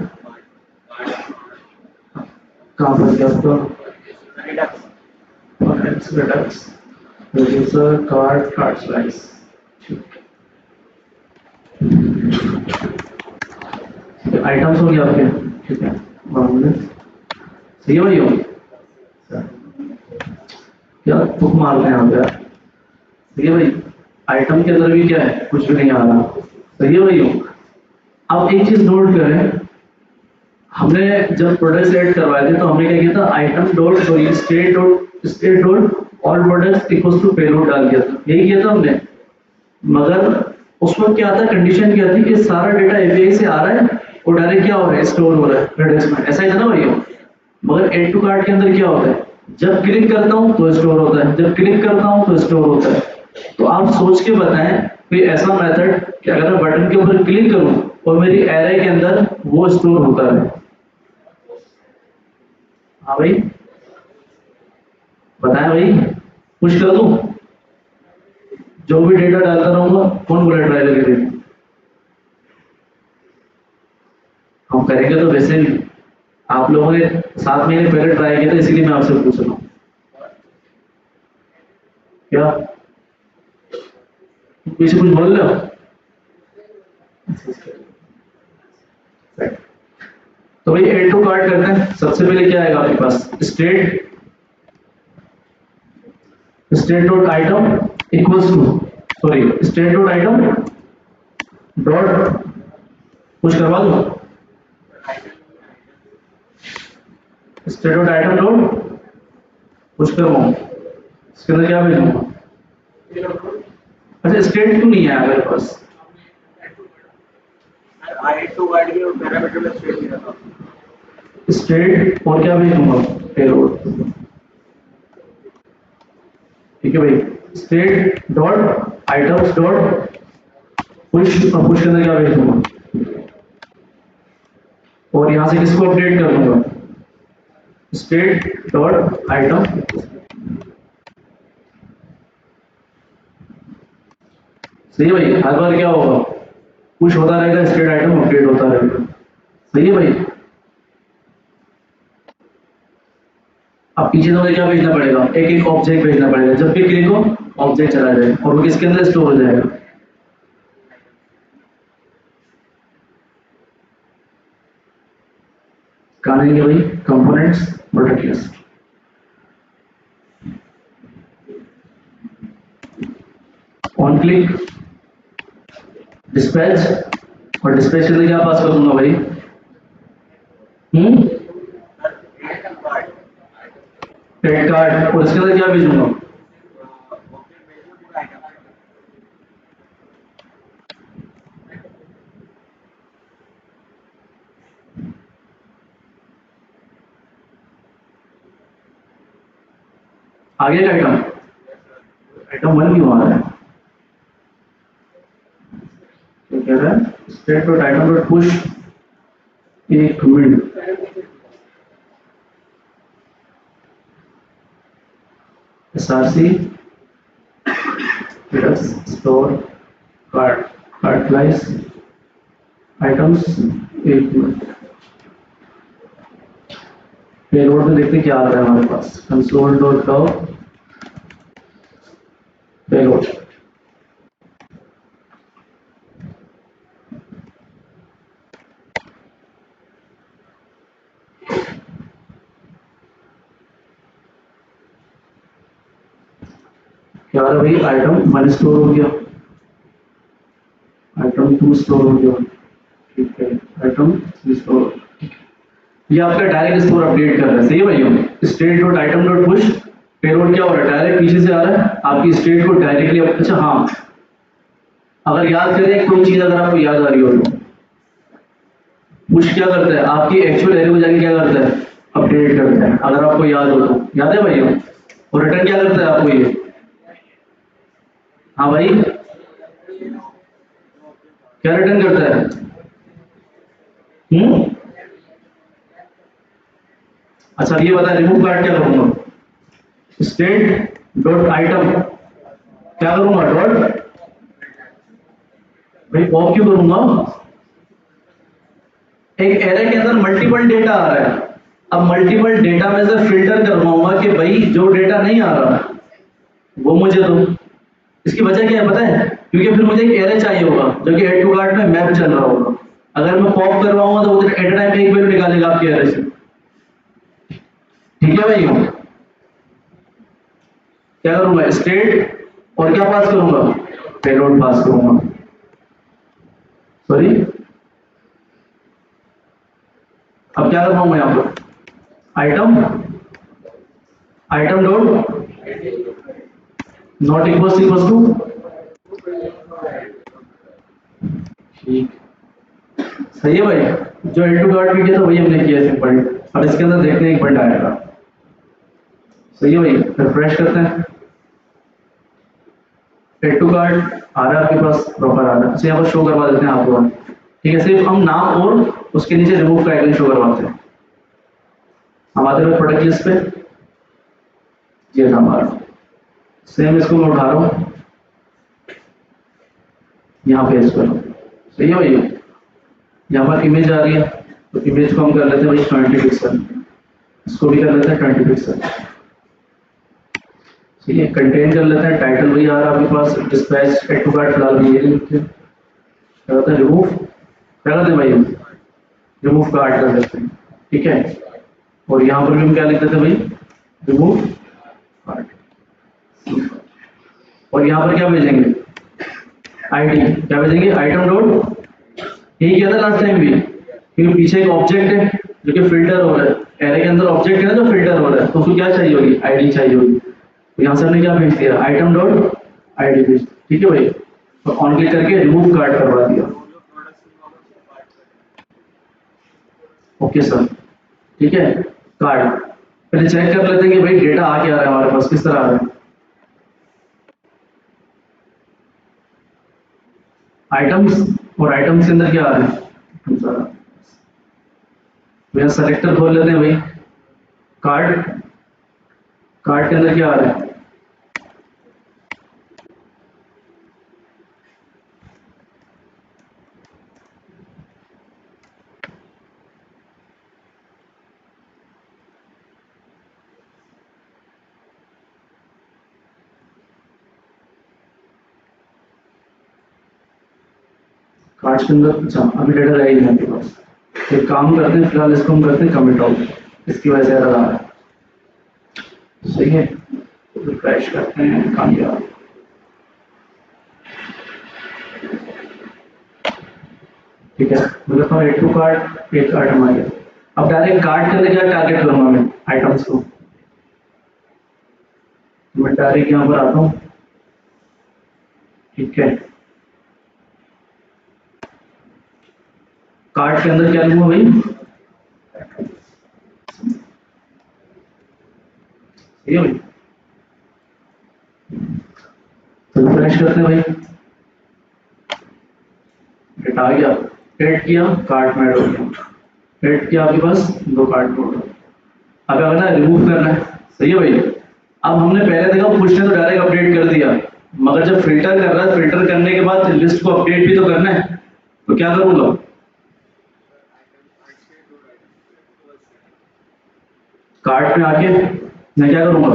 कहाँ पर क्या आपका Redux Redux reducer card slice. Items हो गए आपके, ठीक है, सही है भाई हो क्या तुक मार रहे हैं यहाँ पे यार, सही है भाई, आइटम के अंदर भी क्या है, कुछ भी नहीं आ रहा, सही है भाई हो। अब एक चीज नोट करें, हमने जब प्रोडक्ट ऐड करवाए थे तो हमने क्या किया था, item dot sorry state dot all products equals to payload डाल दिया था, यही किया था हमने। मगर उस वक्त क्या था, कंडीशन क्या थी कि सारा डेटा एपीआई से आ रहा है और डायरेक्ट क्या हो रहा है, स्टोर हो रहा है प्रोडक्ट्स में, ऐसा ही था ना भैया। मगर एड टू कार्ट के अंदर क्या होता है, जब क्लिक करता हूं तो स्टोर होता है, जब क्लिक करता हूं तो स्टोर होता है। तो आप सोच के बताएं कोई ऐसा मेथड कि अगर मैं बटन के ऊपर क्लिक करूं और मेरी एरे के अंदर वो स्टोर होता है। हाँ भाई बताएं भाई, पुश कर दूं, जो भी डेटा डालता रहूंगा, कौन बोला ट्राई करके देखो, हम करेंगे तो वैसे भी, आप लोगों ने 7 महीने पहले ट्राई किया था, इसीलिए मैं आपसे पूछ रहा हूँ क्या, पीछे कुछ बोल रहे हो। तो भाई एड टू कार्ट करते हैं, सबसे पहले क्या आएगा आपके पास, state dot item equals to sorry state dot item dot कुछ करवा दो, स्टेट डॉट आइटम डॉट कुछ करवाऊं, इसके अंदर क्या भेजूंगा, अच्छा स्टेट क्यों नहीं आया मेरे पास, आई टू गाइड के पैरामीटर में स्टेट दिया था। स्टेट और क्या भेजूंगा, पेलोड, ठीक है भाई, state dot items dot push, और पुश के अंदर क्या भेजूंगा, और यहां से किसको अपडेट कर दूंगा, स्टेट डॉट आइटम, सही है भाई, हर बार क्या होगा, पुश होता रहेगा, स्टेट आइटम अपडेट होता रहेगा, सही है भाई। अब पीछे तो मुझे क्या भेजना पड़ेगा, एक एक ऑब्जेक्ट भेजना पड़ेगा, जब भी क्लिक हो ऑब्जेक्ट चला जाए और वो किसके अंदर स्टोर हो जाएगा, कहाँ देंगे भाई, components product list, on click dispatch, और डिस्पैच के अंदर क्या पास कर दूंगा भाई, क्रेडिट कार्ड, और इसके अंदर क्या भेजूंगा, आगे का आइटम, आइटम 1 क्यों आ रहा है, तो कह रहा है state dot item dot push एक minute, SRC plus store card, card price items एक मिनट, पेलोड में देखते हैं क्या आ रहा है हमारे पास, कंसोल डॉट लॉग पेलोड, क्या आ रहा है भाई, आइटम 1 स्टोर हो गया, आइटम 2 स्टोर हो गया, ठीक है, आइटम 3 स्टोर हो गया, ये आपका डायरेक्ट स्टोर अपडेट कर रहा है, सही है भाई, state dot item dot push payload क्या हो रहा है, डायरेक्ट पीछे से आ रहा है, आपकी स्टेट को डायरेक्टली, अच्छा हाँ, अगर याद करें कोई चीज अगर आपको याद आ रही हो तो पुश क्या करता है, आपकी एक्चुअल एरे को जाके क्या करता है, अपडेट करता है, अगर आपको याद हो तो, याद है भाई, और रिटर्न क्या करता है आपको ये, हाँ भाई क्या रिटर्न करता है, अच्छा ये बता, रिमूव कार्ड क्या करूंगा? स्टेट डॉट आइटम क्या करूंगा? डॉट, भाई पॉप क्यों करूंगा? एक एरे के अंदर मल्टीपल डेटा आ रहा है, अब मल्टीपल डेटा में से फिल्टर करवाऊंगा कि भाई जो डेटा नहीं आ रहा वो मुझे दो। इसकी वजह क्या है पता है? क्योंकि फिर मुझे एक एरे चाहिए होगा जो कि एड टू कार्ट में मैप चल रहा होगा। अगर मैं पॉप करवाऊंगा तो वो एट ए टाइम एक वैल्यू निकालेगा आपके एरे से। ठीक है भाई, क्या करूंगा? स्टेट और क्या पास करूंगा? पेलोड पास करूंगा। सॉरी, अब क्या करवाऊंगा यहाँ पर? Item, item dot not equal to, ठीक, सही है भाई। जो एड टू कार्ट में किया था वही हमने किया सिंपल। अब इसके अंदर देखते हैं एक पॉइंट आएगा। सही है भाई, रिफ्रेश करते हैं। एड टू कार्ट आ रहा है आपके पास, प्रॉपर आ रहा है। यहाँ पर शो करवा देते हैं आपको। ठीक है, सिर्फ हम नाम और उसके नीचे रिमूव का आइकन शो करवाते हैं। हम आते हैं प्रोडक्ट लिस्ट पे, ये था हमारा। सेम इसको मैं उठा रहा हूँ, यहाँ पे इसको। सही है भाई, यहाँ पर इमेज आ रही है तो इमेज को हम कर लेते हैं भाई 20 पिक्सल, इसको भी कर लेते हैं 20 पिक्सल। ठीक है, कंटेन कर लेते हैं। टाइटल वही आ रहा है आपके पास, डिस्पैच एड टू कार्ट फिलहाल भी ये लिखते हैं। क्या करते हैं? रिमूव, क्या करते हैं भाई? रिमूव कार्ट कर देते हैं। ठीक है, और यहाँ पर भी हम क्या लिख देते हैं भाई? Remove cart. और यहाँ पर क्या भेजेंगे? आईडी, क्या भेजेंगे? आइटम डॉट, यही किया था लास्ट टाइम भी, क्योंकि पीछे एक ऑब्जेक्ट है जो कि फिल्टर हो रहा है। एरे के अंदर ऑब्जेक्ट है ना जो फिल्टर हो रहा है, तो उसको क्या चाहिए होगी? आईडी चाहिए होगी। तो यहाँ से हमने क्या भेज दिया? आइटम डॉट आईडी भेज। ठीक है भाई, तो ऑन क्लिक करके रिमूव कार्ड करवा दिया। ओके सर, ठीक है। कार्ड पहले चेक कर लेते हैं कि भाई डेटा आ क्या रहा है हमारे पास, किस तरह आ रहा है। आइटम्स, और आइटम्स के अंदर क्या आ रहा है? तो सेलेक्टर खोल लेते हैं भाई। कार्ड, कार्ड के अंदर क्या आ रहा है? कार्ड्स के अंदर, अच्छा अभी डेटा रहेगी नहीं आपके पास। एक काम करते हैं, फिलहाल इसको हम करते हैं कमिट आउट, इसकी वजह से एरर आ रहा है। सही है, रिफ्रेश करते हैं, कामयाब। ठीक है, मतलब हम एड टू कार्ड एक आइटम आ गया। अब डायरेक्ट कार्ड के अंदर क्या टारगेट करूंगा मैं? आइटम्स को। मैं डायरेक्ट यहाँ पर आता हूँ। ठीक है, कार्ड के अंदर क्या लिखूंगा भाई? ठीक है भाई, तो रिफ्रेश करते हैं भाई, डेटा आ गया। एड किया, कार्ड में ऐड हो गया। एड किया, आपके पास दो कार्ड हो गए। अब क्या करना है? रिमूव करना है। सही है भाई, अब हमने पहले देखा पुश ने तो डायरेक्ट अपडेट कर दिया, मगर जब फिल्टर कर रहा है, फिल्टर करने के बाद लिस्ट को अपडेट भी तो करना है। तो क्या करूंगा? कार्ड में आके मैं क्या करूंगा?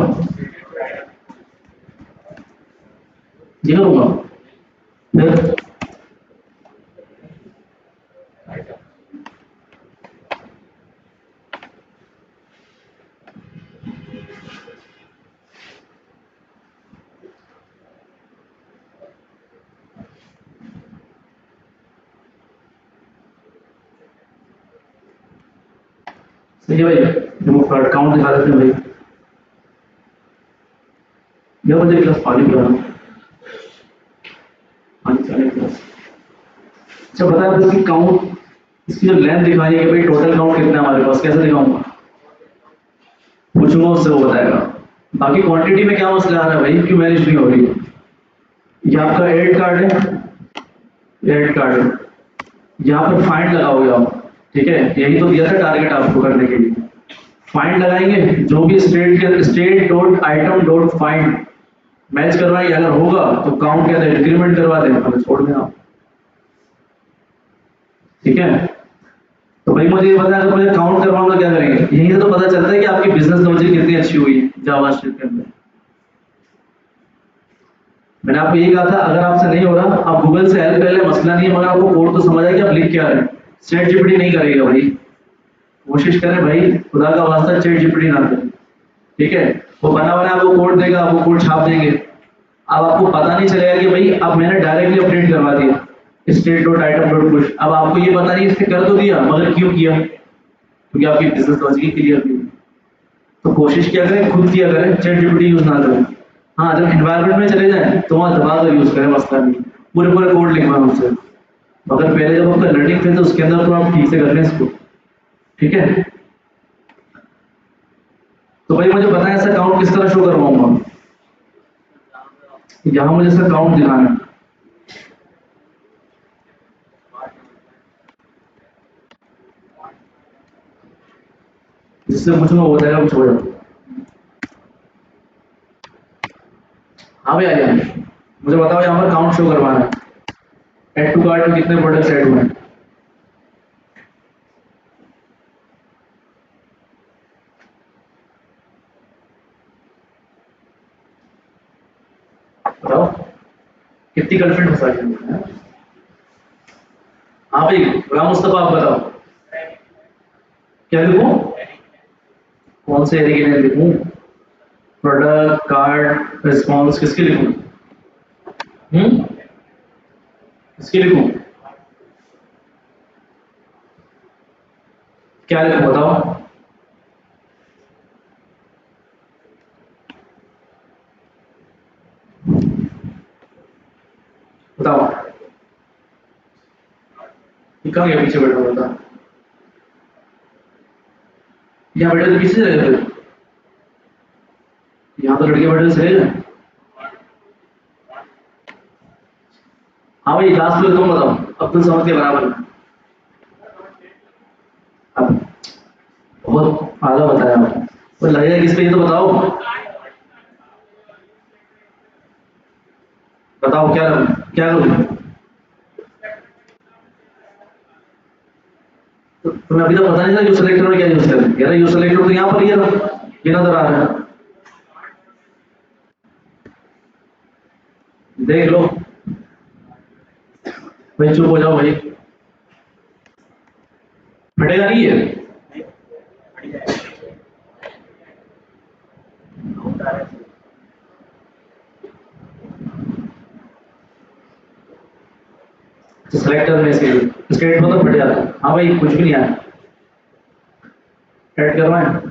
ये करूंगा। फिर सही है भाई, रिमूव कार्ड काउंट दिखा देते हैं भाई। मेरा बच्चे क्लास पानी पिला रहा हूँ, पानी चाले क्लास। अच्छा बताया अब इसकी काउंट, इसकी जो लेंथ दिखाई है कि भाई टोटल काउंट कितना है हमारे पास, कैसे दिखाऊंगा? पूछूंगा उससे, वो बताएगा। बाकी क्वांटिटी में क्या मसला आ रहा है भाई, क्यों मैनेज नहीं हो रही? ये आपका एड कार्ड है, एड कार्ड है, यहाँ पर फाइंड लगाओगे आप। ठीक है, यही तो दिया था टारगेट आपको करने के लिए। फाइंड लगाएंगे, जो भी state dot item dot find match करवाएंगे, अगर होगा तो काउंट क्या है इंक्रीमेंट करवा देंगे, मतलब छोड़ देना। ठीक है, तो भाई मुझे ये पता है, अगर मुझे काउंट करवाऊंगा क्या करेंगे, यहीं से तो पता चलता है कि आपकी बिजनेस लॉजिक कितनी अच्छी हुई है जावास्क्रिप्ट के अंदर। मैंने आपको ये कहा था, अगर आपसे नहीं हो रहा आप गूगल से हेल्प ले ले, मसला नहीं है, मगर आपको कोड तो समझ आए कि आप लिख क्या रहे हैं। चैट जीपीटी नहीं करेगा भाई, कोशिश करें भाई, खुदा का वास्ता चैट जीपीटी ना करें। ठीक है, वो बना बना आपको कोड देगा, आपको कोड छाप देंगे, अब आपको पता नहीं चलेगा कि भाई अब मैंने डायरेक्टली अपडेट करवा दिया state dot item dot push, अब आपको ये पता नहीं इसने कर तो दिया मगर क्यों किया, क्योंकि आपकी बिजनेस लॉजिक क्लियर थी। तो कोशिश किया करें, खुद किया करें, चैट जीपीटी यूज ना करें। हाँ, जब एनवायरमेंट में चले जाएं तो वहाँ दबा कर यूज करें, मसला नहीं, पूरे पूरे कोड लिखवाएं उससे, मगर पहले जब आपका लर्निंग फेज है उसके अंदर तो आप ठीक से कर लें इसको। ठीक है, तो भाई मुझे बताएं ऐसा काउंट किस तरह शो करवाऊंगा, यहाँ मुझे इसका काउंट दिखाना है। जिससे पूछूंगा हो जाएगा, कुछ हो जाएगा। हाँ भाई आ जाए, मुझे बताओ यहाँ पर काउंट शो करवाना है, एड टू कार्ट में कितने प्रोडक्ट्स ऐड हुए हैं। बताओ कितनी गर्लफ्रेंड फंसा दी। हाँ भाई गुलाम मुस्तफा, आप बताओ क्या लिखूं, कौन से एरिया के लिए लिखूं, प्रोडक्ट कार्ड रिस्पॉन्स किसके लिखूं, किसके लिखूं, क्या लिखूं बताओ। बताओ ये कहाँ गया, पीछे बैठा हुआ था, यहाँ बैठे तो पीछे चले गए फिर, यहाँ तो लड़के बैठे तो चले गए। हाँ भाई लास्ट में तुम बताओ, अब्दुल समद के बराबर में। अब बहुत आधा बताया आपने, तो लगेगा किस पे, ये तो बताओ, बताओ क्या क्या करूं। तो तुम्हें अभी तो पता नहीं था यू सिलेक्टर में क्या यूज करें, कह रहा यू सिलेक्टर तो यहाँ पर ये रहा, ये नजर आ रहा है, देख लो भाई, चुप हो जाओ भाई, फटेगा नहीं है। सिलेक्टर में से स्टेट में तो फट जाता है। हाँ भाई कुछ भी नहीं आया, ऐड करवाएं,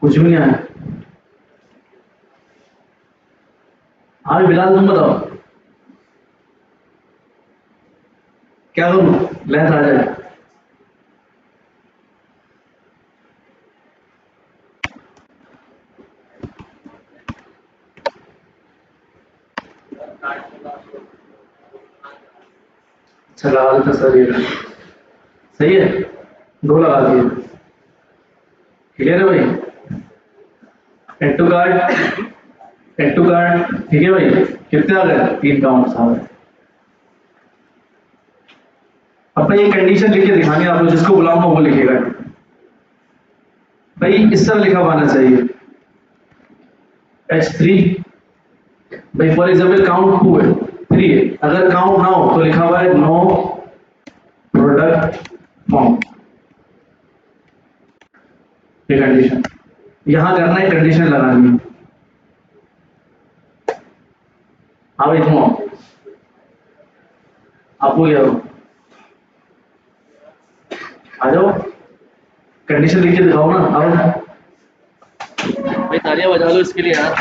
कुछ भी नहीं आया। हाँ भाई बिलाल तुम बताओ क्या करूं, लेंथ आ जाए। अच्छा लगा देता सर, ये सही है, दो लगा दिए, क्लियर है भाई। Add to card, add to card, ठीक है भाई, कितने आ गए, 3 काउंट्स आ गए। अब भाई ये कंडीशन लिख के दिखानी है आपको, जिसको बुलाऊंगा वो लिखेगा भाई, इस तरह लिखा हुआ आना चाहिए, H3 भाई, फॉर एग्जाम्पल काउंट 2 है, 3 है, अगर काउंट ना हो तो लिखा हुआ है नो प्रोडक्ट फॉर्म, ये कंडीशन यहां करना है, कंडीशन लगानी है। हाँ भाई तुम आपको क्या हो, आ जाओ, कंडीशन लिख के दिखाओ ना, आओ भाई, तालियां बजा लो इसके लिए यार।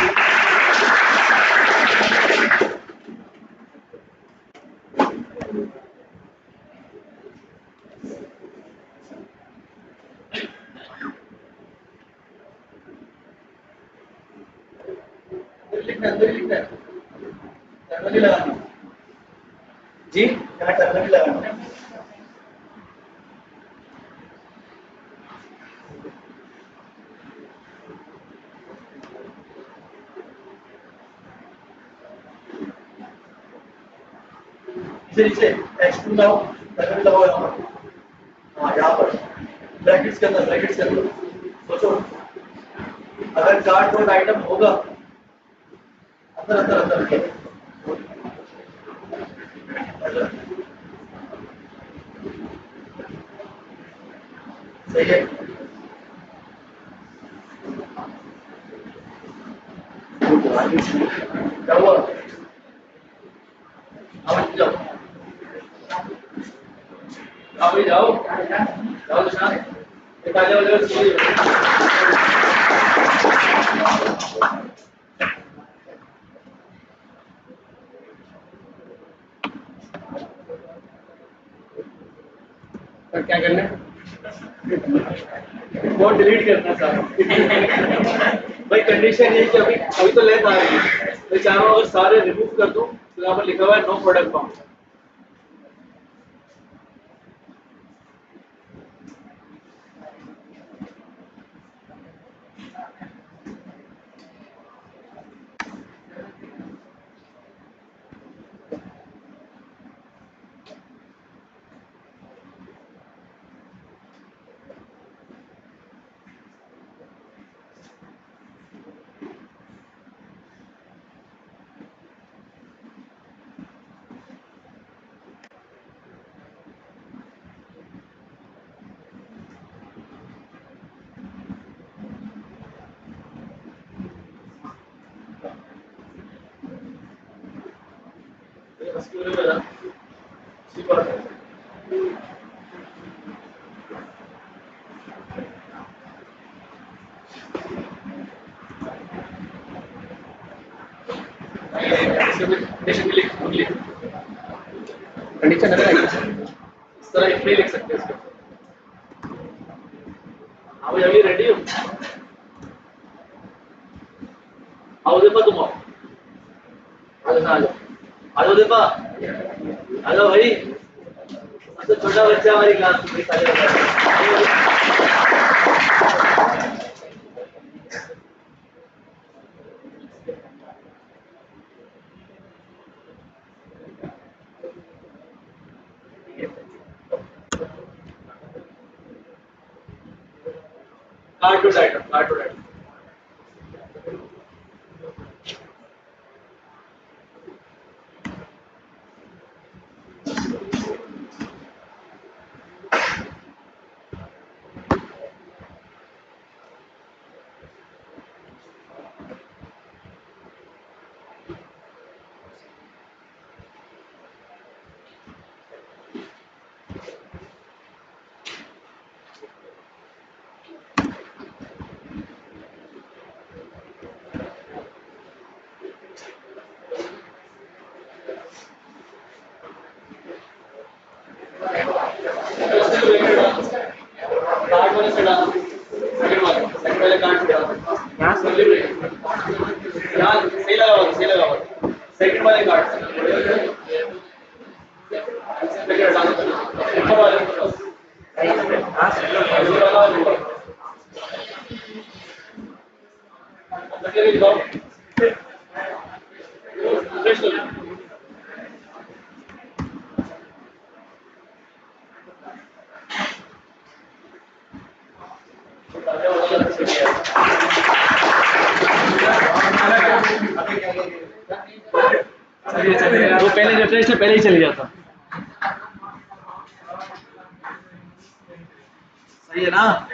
जी क्या टर्न भी लगाना है। नीचे नीचे H2 लाओ, डबल लगाओ यहाँ पर, हाँ यहाँ पर ब्रैकेट्स के अंदर सोचो अगर कार्ड नोट आइटम होगा अंदर अंदर अंदर सही है। क्या हुआ? आवाज जाओ जाओ जाओ जाओ निशान निकाले वाले सही और क्या करना है? वो डिलीट करना सारा भाई कंडीशन ये है कि अभी अभी तो लेंथ आ रही है, मैं चाह रहा हूँ अगर सारे रिमूव कर दूं तो यहाँ पर लिखा हुआ है नो प्रोडक्ट फाउंड। कंडीशन अलग है। इस तरह इतने लिख सकते हैं इसको। हाँ भाई अभी रेडी हो? आओ दीपा तुम आओ, आ जाओ आ जाओ दीपा, आ जाओ भाई, सबसे छोटा बच्चा हमारी क्लास में। कार्टून आइटम कार्ड वाले से डालो, सेकंड वाले कार्ड से डालो, यहाँ सही लगा सेकंड वाले कार्ड से लेकर डालो, ऊपर वाले वो पहले रेफरेंस से पहले ही चले जाता। सही है ना?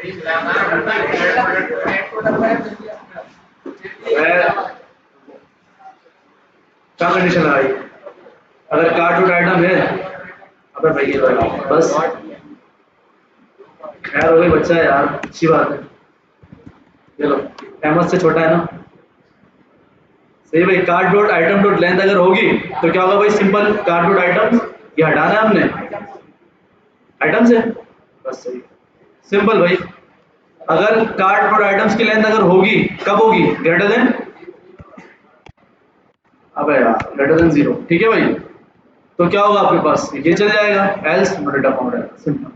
क्या कंडीशन लगाई? अगर कार्ड आइटम है अगर भैया बस खैर हो गई, बच्चा है यार, अच्छी बात है। चलो एमएस से छोटा है ना, सही भाई। Card dot item dot length अगर होगी तो क्या होगा भाई? सिंपल कार्ड डॉट आइटम, ये हटाना है हमने आइटम से, बस सही सिंपल भाई। अगर कार्ड डॉट आइटम्स की लेंथ अगर होगी, कब होगी? ग्रेटर देन, अबे यार ग्रेटर देन 0, ठीक है भाई। तो क्या होगा आपके पास? ये चल जाएगा, एल्स नो डेटा फाउंड है, सिंपल।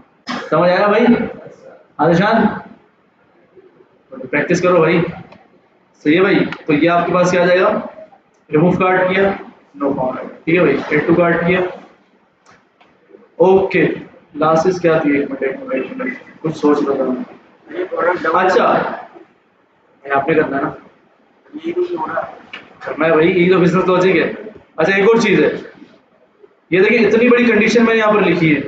समझ आया भाई? आदिशान प्रैक्टिस करो भाई, सही है भाई। तो ये आपके पास क्या आ जाएगा? रिमूव कार्ड किया, नो फाउंड, ठीक है भाई। एड टू कार्ड किया, ओके लास्टिस क्या थी, एक मिनट कुछ सोच रहा था मैं। ये प्रोडक्ट अच्छा ये आपने करना है ना, ये नहीं हो रहा। करना है भाई, यही तो बिजनेस लॉजिक है। अच्छा एक और चीज है, ये देखिए इतनी बड़ी कंडीशन मैंने यहाँ पर लिखी है,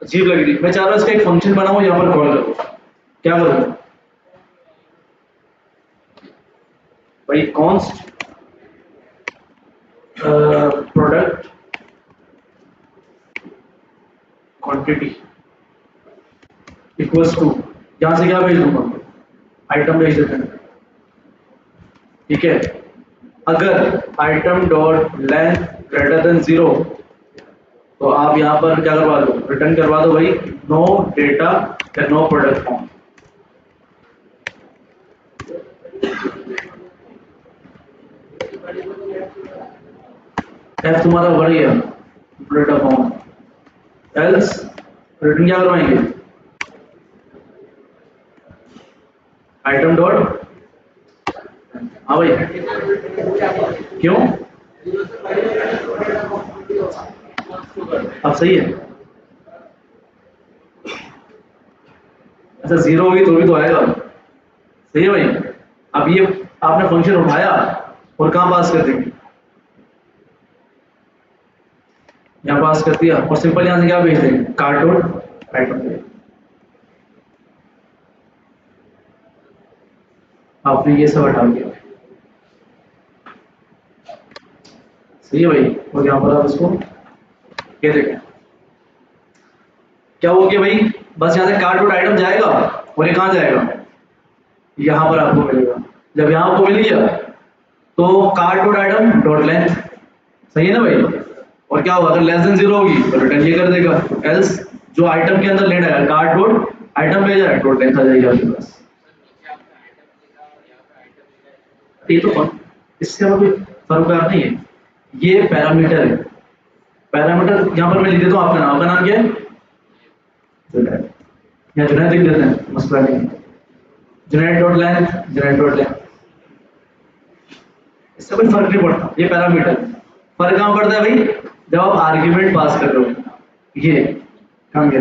अजीब लग रही है। मैं चाह रहा हूँ इसका एक फंक्शन बनाऊँ, यहाँ पर कॉल करूँ, क्या करूँ भाई, const product quantity equals to, यहाँ से क्या भेज दूंगा, आइटम भेज देते हैं, ठीक है। अगर item dot length greater than 0, तो आप यहाँ पर क्या करवा दो, रिटर्न करवा दो भाई, नो डेटा या नो प्रोडक्ट फॉर्म। एफ तुम्हारा बढ़ गया, डेटा फॉर्म, एल्स रिटर्न क्या करवाएंगे, आइटम डॉट, हाँ भाई क्यों, अब सही है। अच्छा 0 होगी तो भी तो आएगा, सही है भाई। अब ये आपने फंक्शन उठाया और कहाँ पास कर देंगे, यहाँ पास कर दिया और सिंपल यहाँ से क्या भेज देंगे, कार्ड डॉट आइटम। आपने ये सब हटा दिया, सही है भाई। और यहाँ पर आप इसको ये देखें क्या हो गया भाई, बस यहाँ से कार्ड डॉट आइटम जाएगा और ये कहाँ जाएगा, यहाँ पर आपको मिलेगा। जब यहाँ आपको मिल गया तो card dot item dot length, सही है ना भाई। और क्या होगा, अगर लेस देन 0 होगी तो रिटर्न ये कर देगा, एल्स जो आइटम के अंदर लेट आएगा कार्ड डॉट आइटम भेजा है डॉट लेंथ आ जाएगी आपके पास। ये तो इससे हमें कोई फर्क नहीं है, ये पैरामीटर है। पैरामीटर यहाँ पर मैं लिख देता हूँ, आपका नाम क्या है, जुनैद, या जुनैद लिख देते हैं, मसला नहीं। Junaid dot length, Junaid dot length, इससे कोई फर्क नहीं पड़ता, ये पैरामीटर। फर्क कहाँ पड़ता है भाई, जब आप आर्ग्यूमेंट पास कर रहे हो, ये कहाँ गया,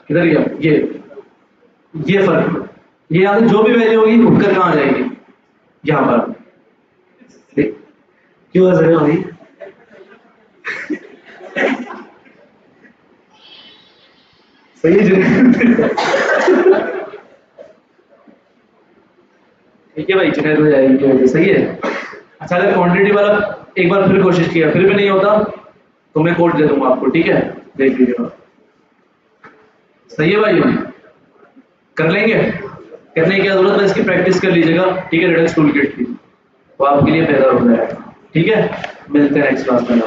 किधर गया, ये फर्क, ये यहाँ से जो भी वैल्यू होगी उठकर कहाँ जाएगी, यहाँ पर। क्यों हंस रहे हो भाई, सही है ठीक है भाई, जुनैद हो जाएगी, सही है। अच्छा अगर क्वांटिटी वाला एक बार फिर कोशिश किया फिर भी नहीं होता तो मैं कोड दे दूंगा आपको, ठीक है, देख लीजिएगा। सही है भाई, कर लेंगे, करने की क्या जरूरत है, इसकी प्रैक्टिस कर लीजिएगा, ठीक है, रेडक्स टूल किट की, तो आपके लिए बेहतर हो जाएगा। ठीक है, मिलते हैं नेक्स्ट क्लास में।